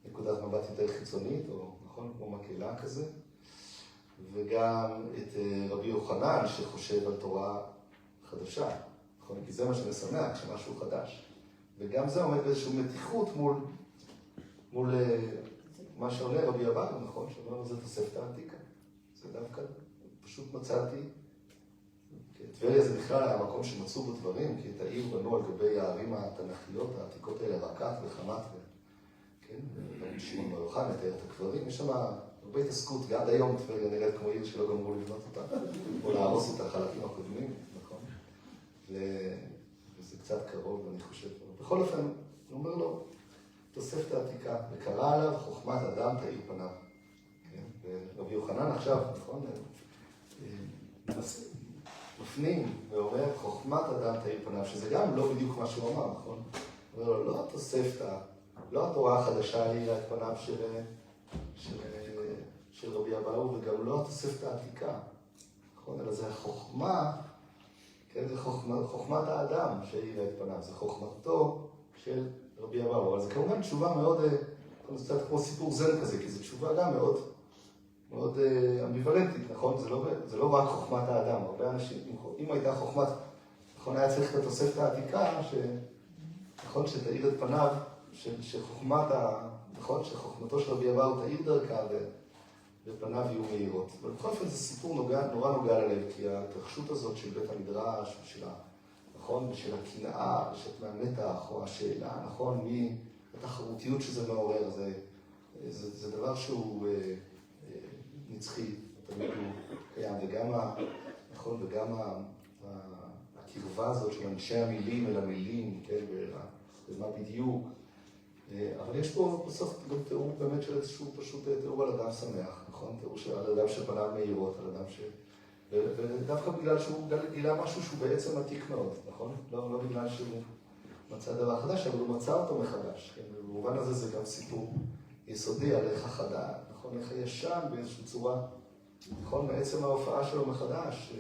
נקודת מבט יותר חיצונית, או נכון, כמו מקהלה כזה, וגם את רבי יוחנן שחושב על תורה חדשה, נכון, כי זה מה שמשמח, שמשהו חדש. וגם זה עומד באיזושהי מתיחות מול מה שעולה רבי אבאו, נכון, שאומר לו זה תוספתא עתיקה. זה דווקא פשוט מצאתי, טבריה זה בכלל היה מקום שמצאו בו דברים, כי את העיר בנו על גבי הערים התנ"כיות, העתיקות האלה, רקת וחמת, כן, שמעון בר יוחאי מתאר את הקברים, יש שם הרבה התעסקות, עד היום טבריה נראית כמו עיר שלא גמרו לבנות אותה, או להרוס את החלקים הקודמים, נכון, וזה קצת קרוב, אני חושב. בכל אופן, הוא אומר לו, תוספתא עתיקה, וקרא עליו חוכמת אדם תאיר פניו. ורבי יוחנן עכשיו, נכון, מפנים ואומר, חוכמת אדם תאיר פניו, שזה גם לא בדיוק מה שהוא אמר, נכון? הוא אומר לו, לא התוספתא, לא התורה החדשה האירה את פניו של רבי אבאו, וגם לא התוספתא העתיקה, נכון? אלא זה החוכמה, כן, זה חוכמת האדם שהאירה את פניו, זה חוכמתו של רבי אבאו, אבל זה כמובן תשובה מאוד, זה קצת כמו סיפור זן כזה, כי זו תשובה גם מאוד אמביוולנטית, נכון? זה לא רק חוכמת האדם, הרבה אנשים, אם הייתה חוכמת, נכון, היה צריך את התוספתא העתיקה, נכון, שתאיר את פניו, נכון, שחוכמתו של רבי אבאו תאיר דרכה ופניו יהיו מהירות. אבל בכל אופן זה סיפור נורא נוגע ללב, כי ההתרחשות הזאת של בית המדרש, נכון, ושל הקנאה, ושל מהמתח, או השאלה, נכון, התחרותיות שזה מעורר, זה זה דבר שהוא נצחי, תמיד הוא קיים, נכון, וגם הקרבה הזאת של אנשי המילים אל המילים, כן, ומה בדיוק. אבל יש פה בסוף גם תיאור באמת של איזשהו פשוט תיאור על אדם שמח, נכון? תיאור על אדם שפניו מאירות, על אדם ודווקא בגלל שהוא גילה משהו שהוא בעצם עתיק מאוד, נכון? לא בגלל שהוא מצא דבר חדש, אבל הוא מצא אותו מחדש. כן? במובן הזה זה גם סיפור יסודי על איך החדש, נכון? איך הישן באיזושהי צורה, נכון? בעצם ההופעה שלו מחדש,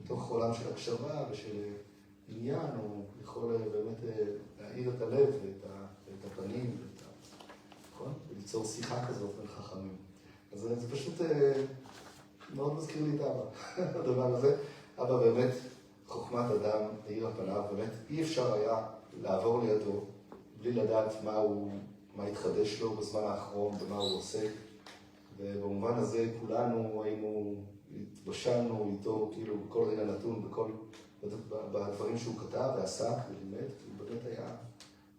בתוך עולם של הקשבה ושל עניין, הוא יכול באמת להאיר את הלב ואת הפנים, נכון? וליצור שיחה כזאת בין חכמים. אז זה פשוט מאוד מזכיר לי את אבא, הדבר הזה. אבא באמת, חוכמת אדם, העיר הפניו, באמת אי אפשר היה לעבור לידו בלי לדעת מה התחדש לו בזמן האחרון, במה הוא עוסק. ובמובן הזה כולנו התבשלנו איתו, כאילו, בכל רגע נתון, בדברים שהוא כתב ועסק ולימד, הוא באמת זה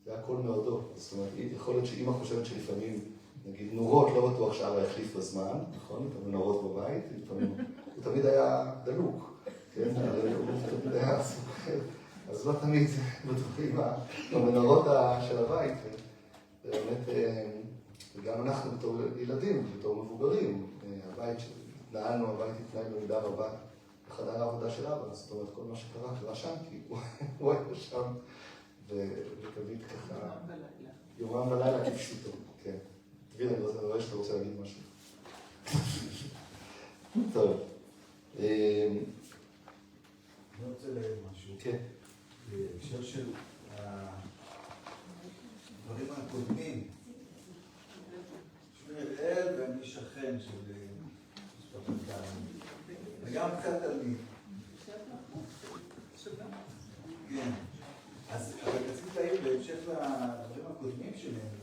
היה כל מאודו. זאת אומרת, יכול להיות שאמא חושבת שלפעמים, נגיד, נורות, לא בטוח שאבא החליף בזמן, נכון? את המנורות בבית, לפעמים, הוא תמיד היה דלוק, כן? הוא תמיד היה עסוק. אז לא תמיד בטוחים במנורות של הבית. באמת, וגם אנחנו בתור ילדים, בתור מבוגרים, הבית שנעלנו, הבית התנהל במידה רבה בחדר העבודה של אבא, זאת אומרת, כל מה שקרה שם, כי הוא היה שם, ותמיד ככה, יומם בלילה כפשוטו, כן. תגיד, אני רואה שאתה רוצה להגיד משהו. טוב. אני רוצה להגיד משהו. כן. בהקשר של הדברים הקודמים, שמי אל ואני שכן של משפחת כהן, וגם קצת תלמיד. כן. אז רציתי להעיר בהמשך לדברים הקודמים שלנו,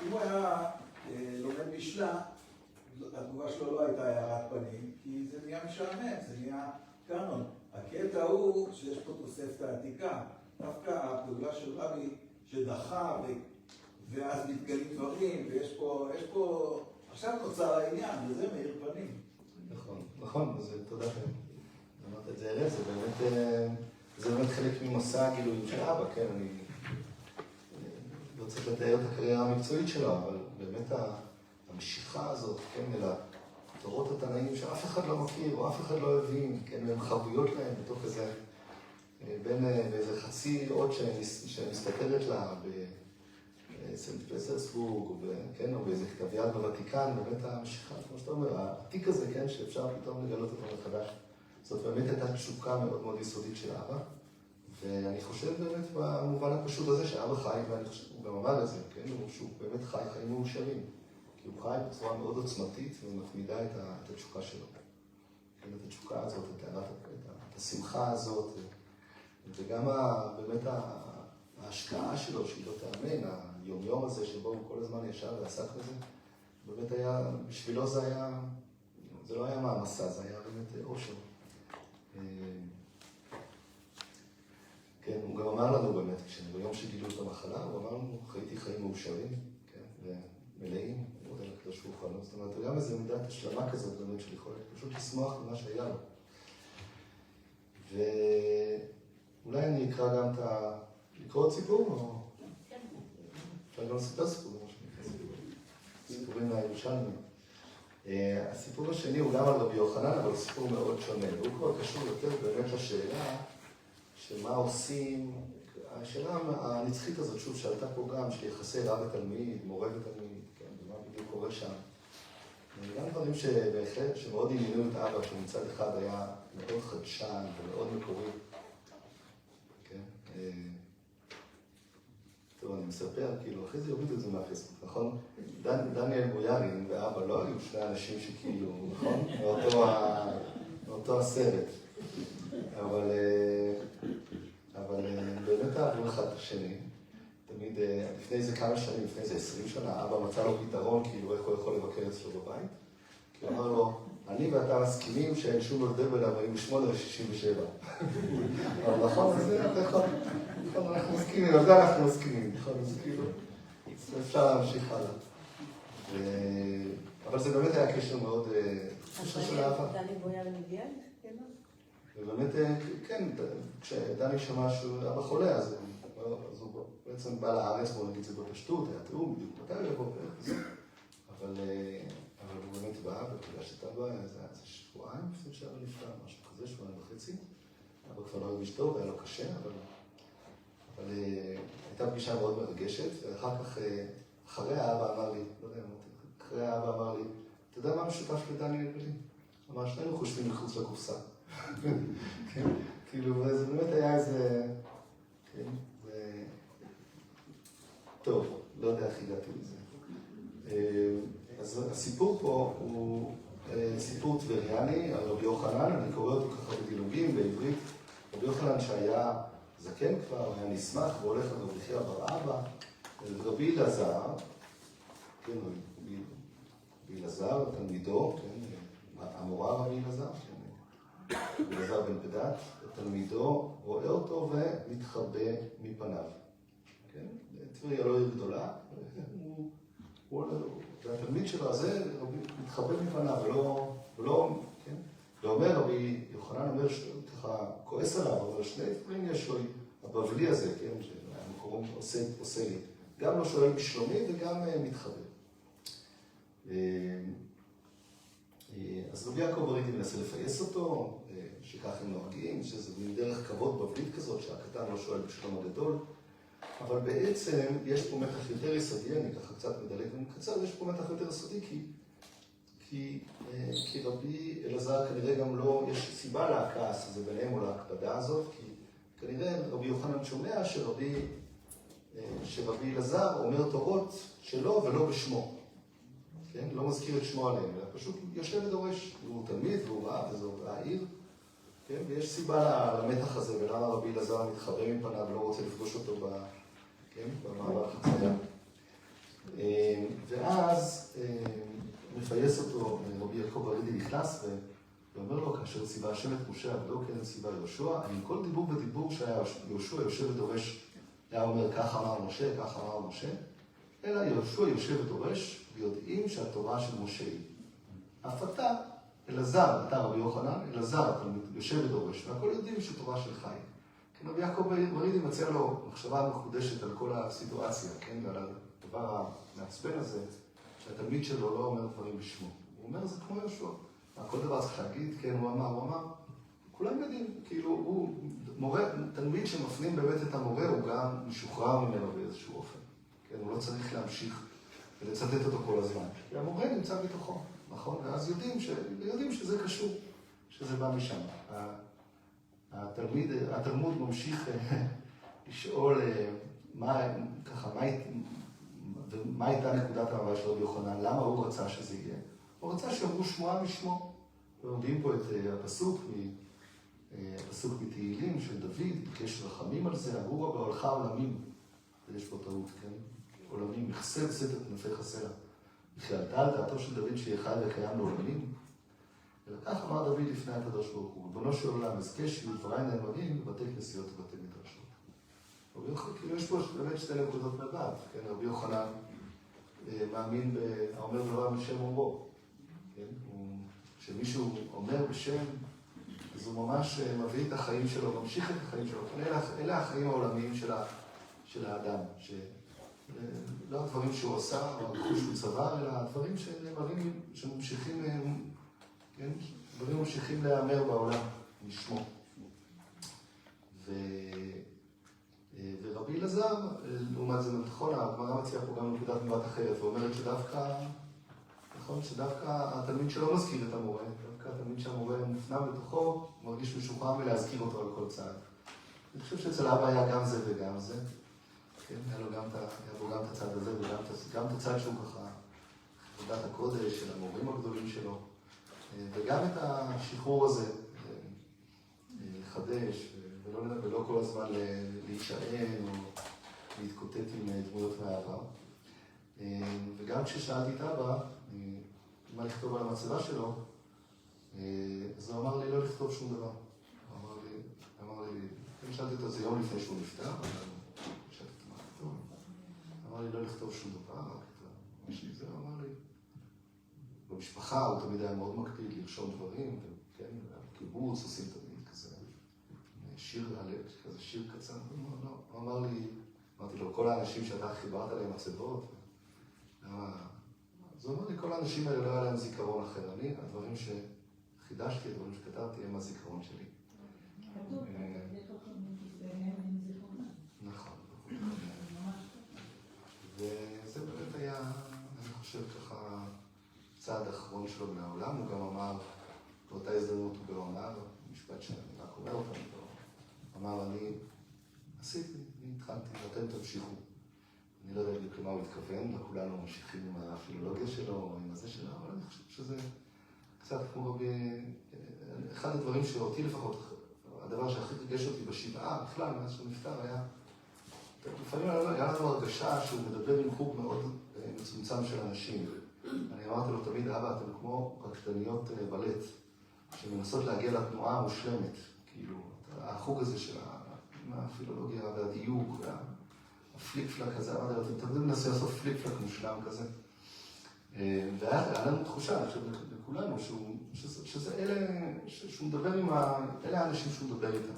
אם הוא היה לומד משלה, התגובה שלו לא הייתה הערת פנים, כי זה נהיה משעמם, זה נהיה קאנון. הקטע הוא שיש פה תוספת העתיקה. דווקא הפעולה של רבי שדחה ואז מתגלים דברים, ויש פה, עכשיו נוצר העניין, וזה מאיר פנים. נכון, תודה שאמרת את זה ארז, זה באמת חלק ממסע הגילויים של אבא, כן, אני לא צריך לתאר את הקריירה המקצועית שלו, אבל באמת המשיכה הזאת, כן, אל התורות התנאים שאף אחד לא מכיר, או אף אחד לא הבין, כן, והן חבויות להם בתוך איזה, בין איזה חצי אות שמסתתרת לה בסנט פטרסבורג, או באיזה כתב יד בוותיקן, באמת המשיכה, כמו שאתה אומר, העתיק הזה, כן, שאפשר פתאום לגלות אותו מחדש. זאת באמת הייתה תשוקה מאוד מאוד יסודית של אבא, ואני חושב באמת במובן הפשוט הזה שאבא חי, והוא גם אמר את זה, כן, שהוא באמת חי חיים מאושרים, כי הוא חי בצורה מאוד עוצמתית ומתמידה את התשוקה שלו. כן, את התשוקה הזאת, את השמחה הזאת, וגם באמת ההשקעה שלו, שהיא לא תאמן, היומיום הזה שבו הוא כל הזמן ישב ועסק בזה, באמת היה, בשבילו זה לא היה מעמסה, זה היה באמת אושר. כן, הוא גם אמר לנו באמת, ביום שגילו את המחלה, הוא אמר לנו, חייתי חיים מאושרים, כן, ומלאים, מאוד על הקדוש ברוך הוא. זאת אומרת, גם איזו מידת השלמה כזאת באמת של יכולת, פשוט לשמוח במה שהיה לו. ואולי אני אקרא גם לקרוא עוד סיפור, או... אפשר גם לספר סיפור, סיפורים מהירושלמים. הסיפור השני הוא גם על רבי יוחנן, אבל הוא סיפור מאוד שונה. הוא כבר קשור יותר באמת לשאלה שמה עושים, השאלה הנצחית הזאת, שוב, שעלתה פה גם, של יחסי רב ותלמיד, מורה ותלמיד, כן, ומה בדיוק קורה שם. גם דברים שבהחלט, שמאוד עניינו את אבא, שמצד אחד היה מאוד חדשן ומאוד מקורי. כן? טוב, אני מספר, כאילו, אחרי זה יורידו את זה מהפייסבוק, נכון? דניאל בויארין ואבא לא היו שני אנשים שכאילו, נכון? מאותו הסרט. אבל באמת אהבו אחד את השני. תמיד, לפני איזה כמה שנים, לפני איזה 20 שנה, אבא מצא לו פתרון, כאילו, איך הוא יכול לבקר אצלו בבית. כי הוא אמר לו, אני ואתה מסכימים שאין שום הבדל בין 48 ל-67. אבל נכון, זה אתה יכול. נכון, אנחנו מסכימים, על זה אנחנו מסכימים. נכון, אז כאילו, אפשר להמשיך הלאה. אבל זה באמת היה קשר מאוד... דני בויאל מגיע? ובאמת, כן, כשדני שמע שהוא אבא חולה, אז הוא בעצם בא לארץ, בואו נגיד את זה בפשטות, היה תיאום בדיוק מתי הוא יבוא, אבל הוא באמת בא, ופגש את אבא, זה היה שבועיים לפני שאבא נפטר, משהו כזה, שבועיים וחצי. אבא כבר לא הרגיש טוב, היה לו קשה, אבל הייתה פגישה מאוד מרגשת, ואחר כך, אחרי האבא אמר לי, לא יודע, אחרי האבא אמר לי, אתה יודע מה משותף לדני ולי? אמר, שנינו חושבים מחוץ לקופסה. כן, כאילו, זה באמת היה איזה... כן, זה... טוב, לא יודע איך הגעתי לזה. אז הסיפור פה הוא סיפור טבריאני על רבי יוחנן, אני קורא אותו ככה בדילוגים בעברית. רבי יוחנן שהיה זקן כבר, היה נשמח והולך לרבי חייא בר אבא, ורבי אלעזר, כן, רבי אלעזר, תלמידו, כן, המורה רבי אלעזר, רבי אלעזר בן פדת, תלמידו רואה אותו ומתחבא מפניו. כן? טבריה לא עיר גדולה, והתלמיד שלו הזה מתחבא מפניו, ולא, כן? ואומר, רבי יוחנן אומר, ככה כועס עליו, אבל שני דברים יש לו, הבבלי הזה, כן? שהמקורום עושה לי. גם לא שואל בשלומי וגם מתחבא. אז רבי יעקב ברידי מנסה לפייס אותו, שכך הם נוהגים, שזה דרך כבוד בבלית כזאת, שהקטן לא שואל בשלום הגדול, אבל בעצם יש פה מתח יותר יסודי, אני ככה קצת מדלג ומקצר, יש פה מתח יותר יסודי, כי רבי אלעזר כנראה גם לא, יש סיבה להכעס הזה ביניהם או להקפדה הזאת, כי כנראה רבי יוחנן שומע שרבי אלעזר אומר תורות שלו ולא בשמו. כן? לא מזכיר את שמו עליהם, אלא פשוט יושב ודורש. הוא תלמיד והוא ראה, וזו העיר. כן? ויש סיבה למתח הזה, ולמה רבי אלעזר מתחבא מפניו ולא רוצה לפגוש אותו במעבר החצייה. ואז מפייס אותו, רבי יעקב ברידי נכנס ואומר לו, כאשר ציווה השם את משה עבדו, כן ציווה יהושע, עם כל דיבור ודיבור שהיה יהושע יושב ודורש, היה אומר, כך אמר משה, כך אמר משה, אלא יהושע יושב ודורש, ויודעים שהתורה של משה היא. אף אתה, אלעזר, אתה רבי יוחנן, אלעזר, אתה יושב ודורש, והכל יודעים שתורה של חי. כן, רבי יעקב ברידי מציע לו מחשבה מחודשת על כל הסיטואציה, כן, ועל הדבר המעצבן הזה, שהתלמיד שלו לא אומר דברים בשמו. הוא אומר, זה כמו יהושע. כל דבר צריך להגיד, כן, הוא אמר, כולם יודעים, כאילו, הוא מורה, תלמיד שמפנים באמת את המורה, הוא גם משוחרר ממנו באיזשהו אופן. כן, הוא לא צריך להמשיך ולצטט אותו כל הזמן. והמורה נמצא בתוכו, נכון? ואז יודעים שזה קשור, שזה בא משם. התלמוד ממשיך לשאול מה הייתה נקודת המבט של רבי יוחנן, למה הוא רצה שזה יהיה? הוא רצה שאמרו שמועה משמו. ועומדים פה את הפסוק בתהילים של דוד, ביקש רחמים על זה, אמרו רבה הולכה עולמים, ויש פה טעות, כן? עולמים, מחסד סתת כנפיך סלע. וכיעלתה על דעתו של דוד שיהיה חי וקיים לעולמים. ולכך אמר דוד לפני הקדוש ברוך הוא, ריבונו של עולם, אזכה שיהיו דבריי נאמנים בבתי כנסיות ובתי מדרשות. כאילו יש פה באמת שתי נקודות מבט, כן? רבי יוחנן מאמין האומר דבר בשם אומרו. כשמישהו אומר בשם, אז הוא ממש מביא את החיים שלו, ממשיך את החיים שלו. אלה החיים העולמיים של האדם. לא הדברים שהוא עשה, או הדברים שהוא צבר, אלא הדברים שממשיכים, כן? דברים ממשיכים להיאמר בעולם, לשמו. ורבי אלעזר, לעומת זה נכון, הגמרא מציעה פה גם נקודת מבט אחרת, ואומרת שדווקא התלמיד שלא מזכיר את המורה, דווקא התלמיד שהמורה מופנם בתוכו, מרגיש משוחרר מלהזכיר אותו על כל צעד. אני חושב שאצל אבא היה גם זה וגם זה. כן, היה בו גם את הצד הזה וגם את הצד שהוא ככה, חרדת הקודש של המורים הגדולים שלו, וגם את השחרור הזה, לחדש, ולא כל הזמן להישען או להתקוטט עם דמויות מהעבר. וגם כששאלתי את אבא, מה לכתוב על המצבה שלו, אז הוא אמר לי לא לכתוב שום דבר. הוא אמר לי, אני שאלתי אותו זה יום לפני שהוא נפטר, שאלתי אותו מה לכתוב. אמר לי לי לא לכתוב שום דבר, רק את מה שזה, הוא אמר לי. במשפחה הוא תמיד היה מאוד מקפיד לרשום דברים, כן, בקיבוץ עושים תמיד כזה, שיר הלב, כזה שיר קצר, הוא אמר לי, אמרתי לו, כל האנשים שאתה חיברת להם מצבות, אז הוא אמר לי, כל האנשים האלה לא היה להם זיכרון אחר. אני, הדברים שחידשתי, הדברים שכתבתי, הם הזיכרון שלי. נכון. וזה באמת היה, אני חושב ככה, צעד אחרון שלו מהעולם. הוא גם אמר, באותה הזדמנות הוא גם אמר, משפט שאני רק אומר אותם, הוא אמר, אני עשיתי, אני התחלתי, ואתם תמשיכו. אני לא יודע למה הוא התכוון, וכולנו ממשיכים עם הפילולוגיה שלו, או עם הזה שלו, אבל אני חושב שזה קצת כמו אחד הדברים שאותי לפחות, הדבר שהכי ריגש אותי בשבעה, בכלל, מאז שהוא נפטר, היה, לפעמים היה לנו הרגשה שהוא מדבר עם חוג מאוד מצומצם של אנשים. אני אמרתי לו תמיד, אבא, אתם כמו רקדניות בלט, שמנסות להגיע לתנועה המושלמת, כאילו, החוג הזה של הפילולוגיה והדיוק, הפליק פלק הזה, אמרתי לו, אתם תמיד מנסים לעשות פליק פלק מושלם כזה. והיה לנו תחושה, אני חושב, לכולנו, שזה אלה, שהוא מדבר עם אלה האנשים שהוא מדבר איתם.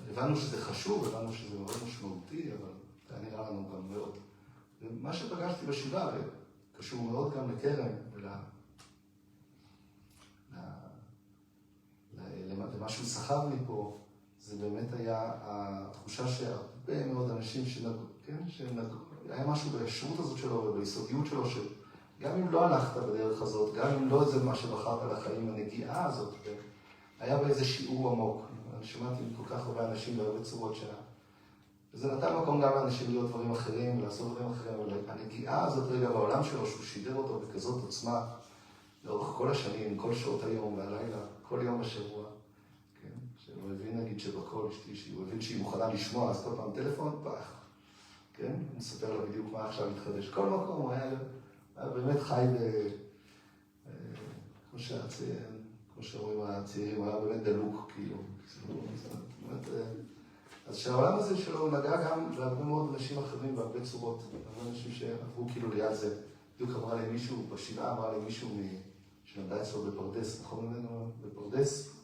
הבנו שזה חשוב, הבנו שזה מאוד משמעותי, אבל זה היה נראה לנו גם מאוד. ומה שפגשתי בשבעה, קשור מאוד גם לקרן, למה שהוא סחב לי פה, זה באמת היה התחושה שהרבה מאוד אנשים שנגעו, היה משהו בישרות הזאת שלו וביסודיות שלו, שגם אם לא הלכת בדרך הזאת, גם אם לא זה מה שבחרת לחיים, הנגיעה הזאת, היה בה איזה שיעור עמוק. אני שמעתי כל כך הרבה אנשים בהרבה צורות שלה. וזה נתן מקום גם לאנשים להיות דברים אחרים, ולעשות דברים אחרים, אבל הנגיעה הזאת רגע בעולם שלו, שהוא שידר אותו בכזאת עוצמה, לאורך כל השנים, כל שעות היום והלילה, כל יום בשבוע. שהוא הבין, נגיד, שבכל אשתי, שהוא הבין שהיא מוכנה לשמוע, אז כל פעם טלפון, פח. כן? הוא מספר לה בדיוק מה עכשיו מתחדש. כל מקום הוא היה באמת חי כמו שאומרים הצעירים, הוא היה באמת דלוק, כאילו. אז שהעולם הזה שלו נגע גם להרבה מאוד אנשים אחרים בהרבה צורות. הרבה אנשים שעברו כאילו ליד זה. בדיוק אמרה לי מישהו, בשבעה אמרה לי מישהו שלמדה אצלו בפרדס, נכון ממנו? בפרדס,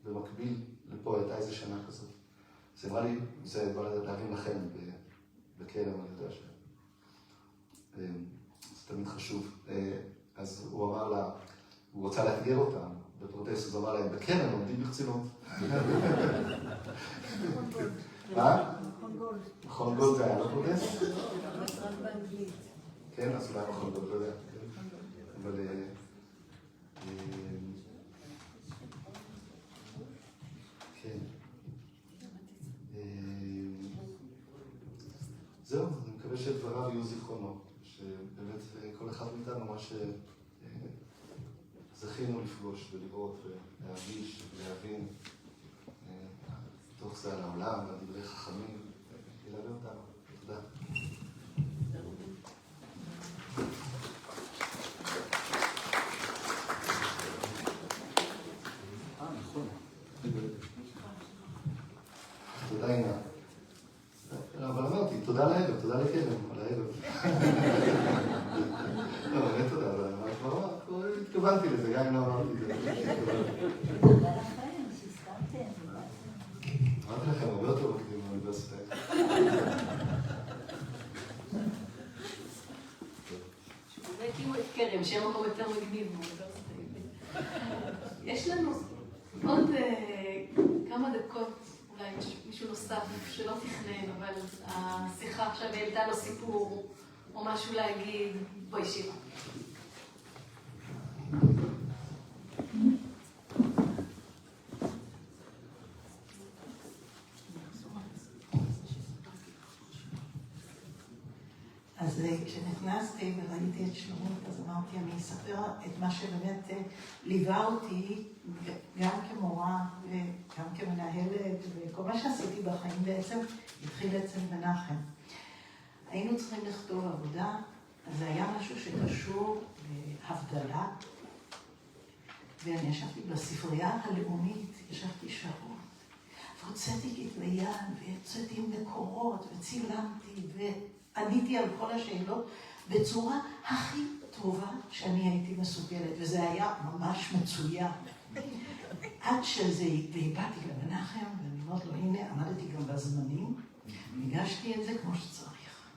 במקביל לפה הייתה איזה שנה כזאת. זה אמרה לי, זה בא להבין לכם בכלם, אני יודע זה תמיד חשוב. אז הוא אמר לה, הוא רוצה לאתגר אותם בפרדס, אז הוא אמר להם, בכלם עומדים ברצינות. מה? מכון גולד זה היה בפרדס? רק באנגלית. כן, אז אולי מכון גולד, לא יודע. אבל... כן. זהו, אני מקווה שדבריו יהיו זיכרונו, שבאמת כל אחד מאיתנו מה שזכינו לפגוש ולראות ולהרגיש ולהבין תוך זה על העולם ועל דברי חכמים, ילווה אותנו. תודה. נכון. תודה אינה. אבל אמרתי, תודה לערב, תודה לקרם, על הערב. לא, באמת תודה, אבל כבר התכוונתי לזה, גם אם לא אמרתי את זה. תודה לכם, שהסכמתם. אמרתי לכם, הרבה יותר מקדים באוניברסיטה. זה הקימו את כרם, שם מקום יותר מגניב באוניברסיטה. יש לנו עוד כמה דקות, אולי מישהו נוסף שלא תכנן, אבל השיחה עכשיו העלתה לו סיפור או משהו להגיד, בואי שירה. אז כשנכנסתי וראיתי את שלומות, אז אמרתי, אני אספר את מה שבאמת ליווה אותי, גם כמורה וגם כמנהלת, וכל מה שעשיתי בחיים בעצם התחיל אצל מנחם. היינו צריכים לכתוב עבודה, אז זה היה משהו שקשור להבדלה, ואני ישבתי בספרייה הלאומית, ישבתי שעות, והוצאתי כתבי יד, ויצאתי עם מקורות, וצילמתי, עניתי על כל השאלות בצורה הכי טובה שאני הייתי מסוגלת, וזה היה ממש מצוין. עד שזה, והבאתי למנחם, ואני אומרת לו, הנה, עמדתי גם בזמנים, ניגשתי את זה כמו שצריך.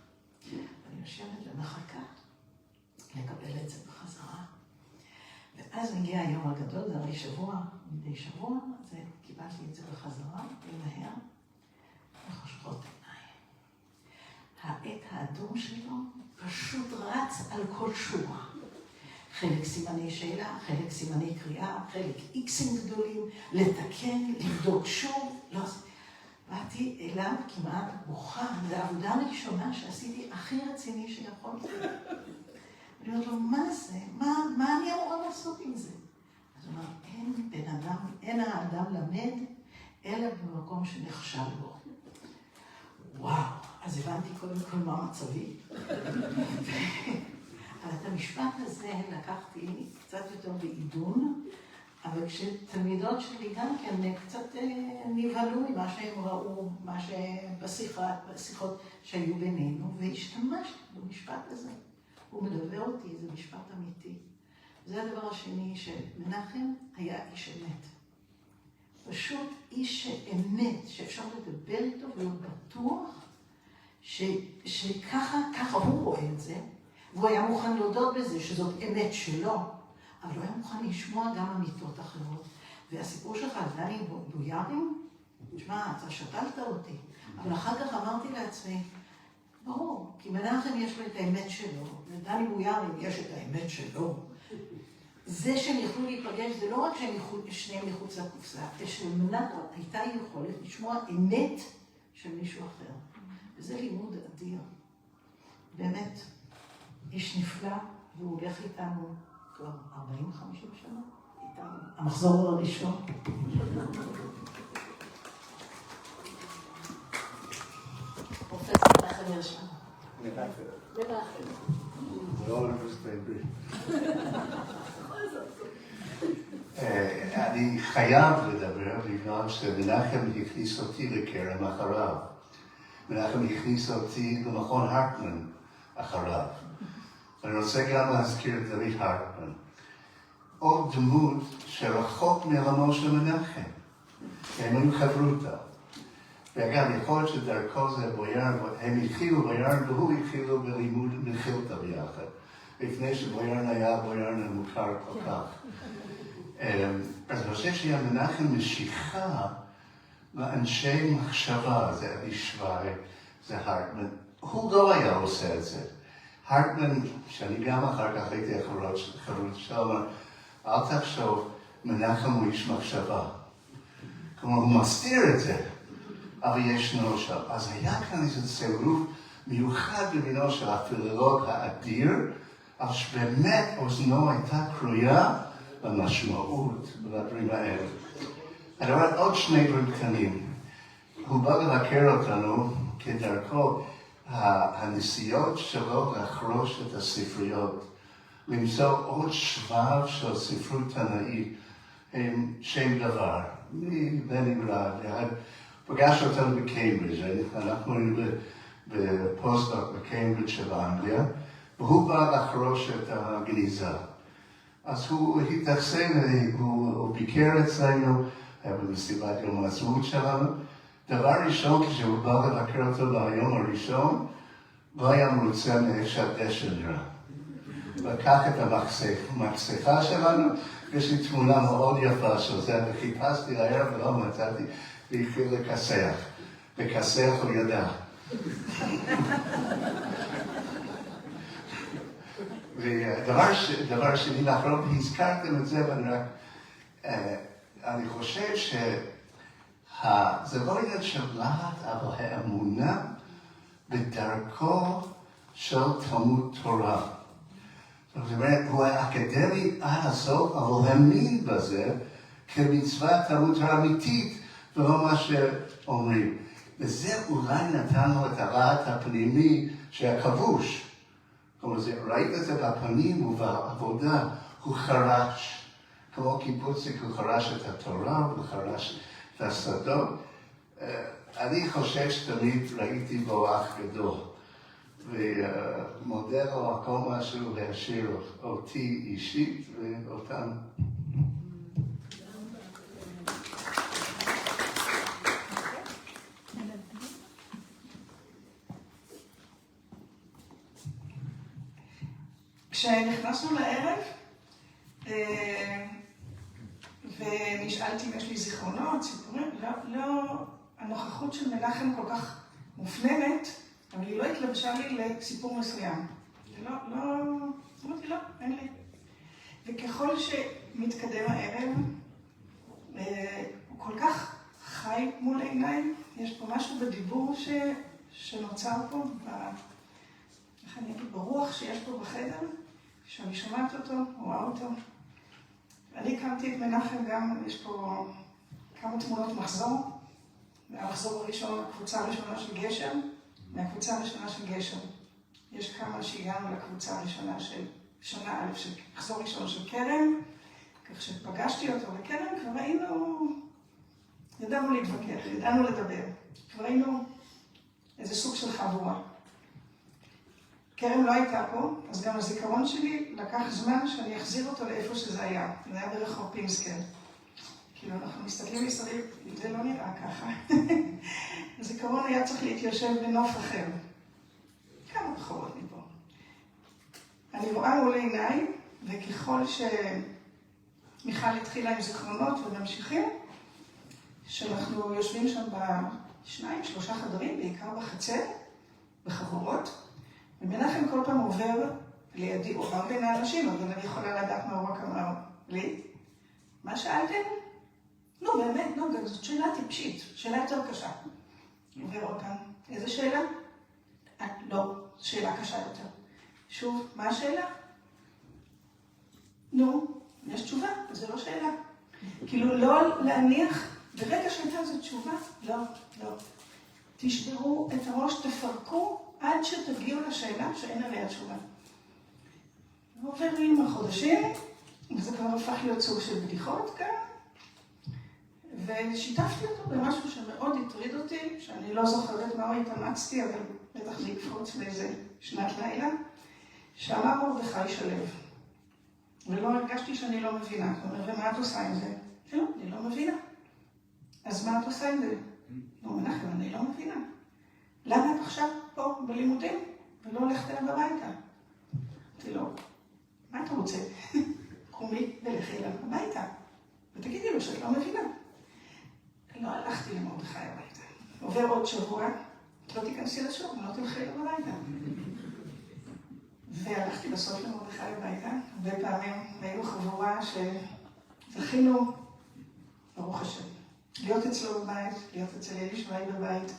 אני יושבת ומחכה לקבל את זה בחזרה. ואז מגיע היום הגדול, זה הרי שבוע, מדי שבוע, אז קיבלתי את זה בחזרה, ומהר, וחושכות עיניים. העט האדום שלו פשוט רץ על כל שורה. חלק סימני שאלה, חלק סימני קריאה, חלק איקסים גדולים, לתקן, לבדוק שוב. לא, באתי אליו כמעט בוכה, זו העבודה הראשונה שעשיתי הכי רציני שיכולתי. אני אומרת לו, מה זה? מה אני אמורה לעשות עם זה? אז הוא אומר, אין האדם למד, אלא במקום שנכשל בו. וואו, אז הבנתי קודם כל מה מצבי. אבל את המשפט הזה לקחתי קצת יותר בעידון, אבל כשתלמידות שלי גם כן קצת נבהלו ממה שהם ראו, מה שבשיחות שהיו בינינו, והשתמשתי במשפט הזה. הוא מדבר אותי, זה משפט אמיתי. זה הדבר השני, שמנחם היה איש אמת. פשוט איש אמת, שאפשר לדבר איתו, והוא בטוח שככה הוא רואה את זה, והוא היה מוכן להודות בזה, שזאת אמת שלו, אבל הוא היה מוכן לשמוע גם אמיתות אחרות. והסיפור שלך על דני בויארים, תשמע, אתה שתלת אותי, אבל אחר כך אמרתי לעצמי, ברור, כי מנחם יש לו את האמת שלו, לדני בויארים יש את האמת שלו. זה שהם יכלו להיפגש, זה לא רק שניהם מחוץ לקופסה, שלמנחם הייתה יכולת לשמוע אמת של מישהו אחר. וזה לימוד אדיר. באמת, איש נפלא, והוא הולך איתנו כבר 40-50 שנה, איתנו. המחזור הראשון. פרופסור נחם ירשם. לא אוניברסיטה העברית. אני חייב לדבר בגלל שמנחם הכניס אותי לכרם אחריו. מנחם הכניס אותי למכון הרטמן אחריו. אני רוצה גם להזכיר את דוד הרטמן. עוד דמות שרחוק מעולמו של מנחם. הם היו חברותא. ואגב, יכול להיות שדרכו זה בויארן, הם התחילו בויארן והוא התחילו בלימוד מחילתא ביחד. לפני שבויארן היה בויארן המוכר כל כך. אז אני חושב שהיה מנחם משיכה לאנשי מחשבה, זה אבי שוואי, זה הרטמן. הוא לא היה עושה את זה. הרטמן, שאני גם אחר כך הייתי חרוץ שלו, אל תחשוב, מנחם הוא איש מחשבה. כלומר, הוא מסתיר את זה, אבל ישנו שם. אז היה כאן איזה צירוף מיוחד במינו של הפילולוג האדיר, אבל שבאמת אוזנו הייתה קרויה במשמעות ובדברים האלה. אני רואה עוד שני דברים קטנים. הוא בא לבקר אותנו כדרכו, הנסיעות שלו לחרוש את הספריות, למצוא עוד שבב של ספרות תנאית, הם שם דבר, מבלנינגרד, פגש אותנו בקיימברידג', אנחנו היינו בפוסט-דוק בקיימברידג' של אנגליה, והוא בא לחרוש את הגניזה. אז הוא התאכסן, הוא ביקר אצלנו, היה במסיבת יום העצמאות שלנו. דבר ראשון, כשהוא בא לבקר אותו ביום הראשון, לא היה מרוצה מאיך שהדשא נראה. לקח את המקסחה שלנו, יש לי תמונה מאוד יפה של זה, וחיפשתי הערב ולא מצאתי, והתחיל לכסח. וכסח הוא ידע. ודבר שני לאחרון, הזכרתם את זה, ואני רק, אני חושב זה לא עניין של להט, אבל האמונה בדרכו של תלמוד תורה. זאת אומרת, הוא היה אקדמי עד הסוף, אבל הוא האמין בזה כמצוות תלמוד תורה אמיתית, ולא מה שאומרים. וזה אולי נתן לו את הלהט הפנימי שהיה כבוש. כלומר, ראית את זה בפנים ובעבודה, הוא חרש. כמו קיבוצניק, הוא חרש את התורה, הוא חרש את השדות. אני חושב שתמיד ראיתי בו אח גדול. מודה על כל משהו להשאיר אותי אישית ואותם. כשנכנסנו לערב, ונשאלתי אם יש לי זיכרונות, סיפורים, לא, הנוכחות של מנחם כל כך מופנמת, אבל היא לא התלבשה לי לסיפור מסוים. אמרתי לא, אין לי. וככל שמתקדם הערב, הוא כל כך חי מול עיניי, יש פה משהו בדיבור שנוצר פה, איך אני אגיד, ברוח שיש פה בחדר, שאני שומעת אותו, רואה אותו. אני הקמתי את מנחם גם, יש פה כמה תמונות מחזור. מהמחזור הראשון, הקבוצה הראשונה של גשר, מהקבוצה הראשונה של גשר. יש כמה שהגענו לקבוצה הראשונה של שנה א' של מחזור ראשון של קרן, כך שפגשתי אותו בקרן, כבר ראינו, ידענו להתווכח, ידענו לדבר. כבר ראינו איזה סוג של חבורה. קרן לא הייתה פה, אז גם הזיכרון שלי לקח זמן שאני אחזיר אותו לאיפה שזה היה. זה היה ברחוב פינסקר. כאילו, אנחנו מסתכלים מסביב, זה לא נראה ככה. הזיכרון היה צריך להתיישב בנוף אחר. כמה בחורות מפה. אני רואה מול עיניי, וככל שמיכל התחילה עם זיכרונות וממשיכים, שאנחנו יושבים שם בשניים, שלושה חדרים, בעיקר בחצר, בחבורות, ומנחם כל פעם עובר לידי, הוא עובר בין האנשים, אבל אני יכולה לדעת מה הוא רק אמר לי. מה שאלתם? נו, באמת, נו, זאת שאלה טיפשית, שאלה יותר קשה. עובר עוד פעם. איזה שאלה? לא, שאלה קשה יותר. שוב, מה השאלה? נו, יש תשובה, זה לא שאלה. כאילו, לא להניח, ברגע שהייתה זו תשובה, לא. תשברו את הראש, תפרקו, עד שתגיעו לשאלה שאין עליה תשובה. עוברים החודשים, וזה כבר הפך להיות סוג של בדיחות כאן, ושיתפתי אותו במשהו שמאוד הטריד אותי, שאני לא זוכרת מה הוא התאמצתי, אבל בטח זה יקפוץ לאיזה שנת לילה, שאמר מרדכי שלו. ולא הרגשתי שאני לא מבינה. הוא אומר, ומה את עושה עם זה? לא, אני לא מבינה. אז מה את עושה עם זה? לא, מנחם, אני לא מבינה. למה את עכשיו פה בלימודים ולא הולכת אליו הביתה? אמרתי לו, מה אתה רוצה? קומי ולכי אליו הביתה. ותגידי לו שאת לא מבינה. לא הלכתי למרדכי הביתה. עובר עוד שבוע, לא תיכנסי לשוק, לא תלכי אליו הביתה. והלכתי בסוף למרדכי הביתה. הרבה פעמים היינו חבורה שזכינו, ברוך השם, להיות אצלו בבית, להיות אצל אלי שוואי בבית.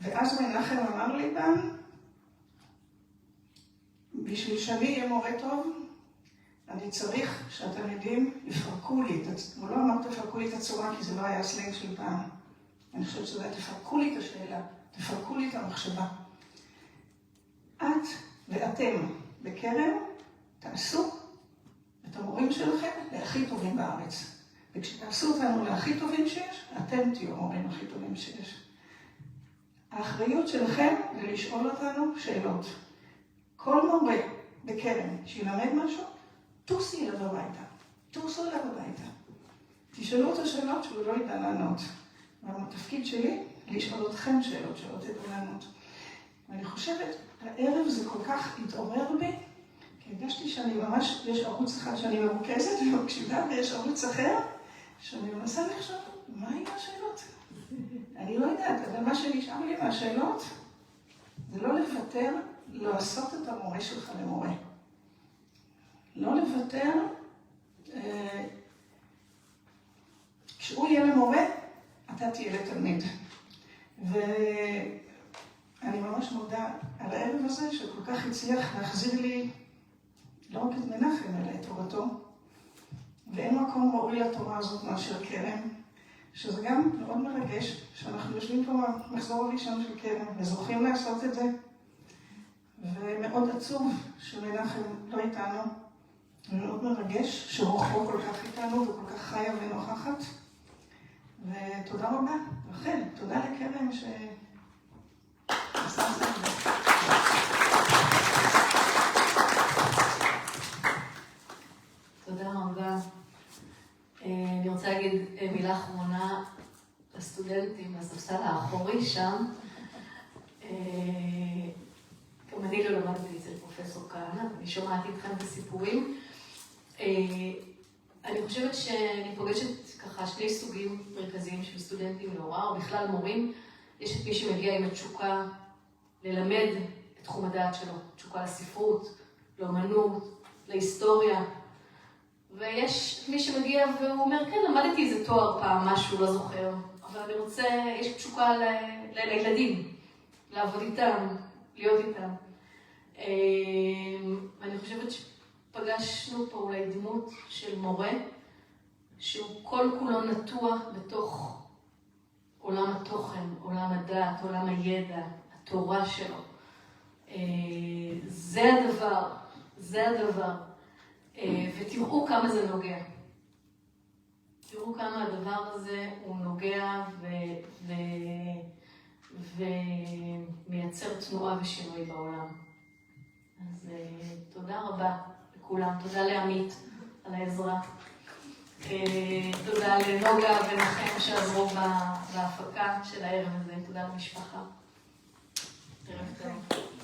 ואז מנחם אמר לי פעם, בשביל שאני אהיה מורה טוב, אני צריך שהתלמידים יפרקו לי, הוא לא אמר תפרקו לי את הצורה, כי זה לא היה הסלנג של פעם. אני חושבת שזה היה תפרקו לי את השאלה, תפרקו לי את המחשבה. את ואתם בקרן תעשו את המורים שלכם להכי טובים בארץ. וכשתעשו אותנו להכי טובים שיש, אתם תהיו המורים הכי טובים שיש. האחריות שלכם זה לשאול אותנו שאלות. כל מורה בקרן שילמד משהו, תוסי אליו הביתה. תוסו אליו הביתה. תשאלו אותו שאלות שהוא לא ידע לענות. והתפקיד שלי, לשאול אתכם שאלות שלא תדעו לענות. ואני חושבת, הערב זה כל כך התעורר בי, כי הרגשתי שאני ממש, יש ערוץ אחד שאני מרוכזת ומקשיבה, ויש ערוץ אחר, שאני מנסה לחשוב, מה היו השאלות? אני לא יודעת, אבל מה שנשאר לי מהשאלות, זה לא לוותר, לעשות את המורה שלך למורה. לא לוותר, כשהוא יהיה למורה, אתה תהיה לתלמיד. ואני ממש מודה על הערב הזה, שכל כך הצליח להחזיר לי לא רק את מנחם, אלא את תורתו. ואין מקום ראוי לתורה הזאת מאשר קרן, שזה גם מאוד מרגש, שאנחנו יושבים פה במחזור הראשון של קרן, וזוכים לעשות את זה. ומאוד עצוב שמנחם לא איתנו, ומאוד מרגש שרוחו כל כך איתנו וכל כך חיה ונוכחת. ותודה רבה, רחל, תודה לקרן שעשה את זה. בספסל האחורי שם. גם אני לא למדתי אצל פרופסור כהנא, אני שומעת איתכם את הסיפורים. אני חושבת שאני פוגשת ככה שני סוגים מרכזיים של סטודנטים להוראה, או בכלל מורים. יש את מי שמגיע עם התשוקה ללמד את תחום הדעת שלו, תשוקה לספרות, לאמנות, להיסטוריה. ויש מי שמגיע והוא אומר, כן, למדתי איזה תואר פעם, משהו, לא זוכר, אבל אני רוצה, יש תשוקה לילדים, לעבוד איתם, להיות איתם. אני חושבת שפגשנו פה אולי דמות של מורה, שהוא כל כולו נטוע בתוך עולם התוכן, עולם הדעת, עולם הידע, התורה שלו. זה הדבר, זה הדבר. ותראו כמה זה נוגע. תראו כמה הדבר הזה הוא נוגע ומייצר תנועה ושינוי בעולם. אז תודה רבה לכולם. תודה לעמית על העזרה. תודה לנוגה ונחם שעזרו בהפקה של הערב הזה. תודה למשפחה. ערב טוב.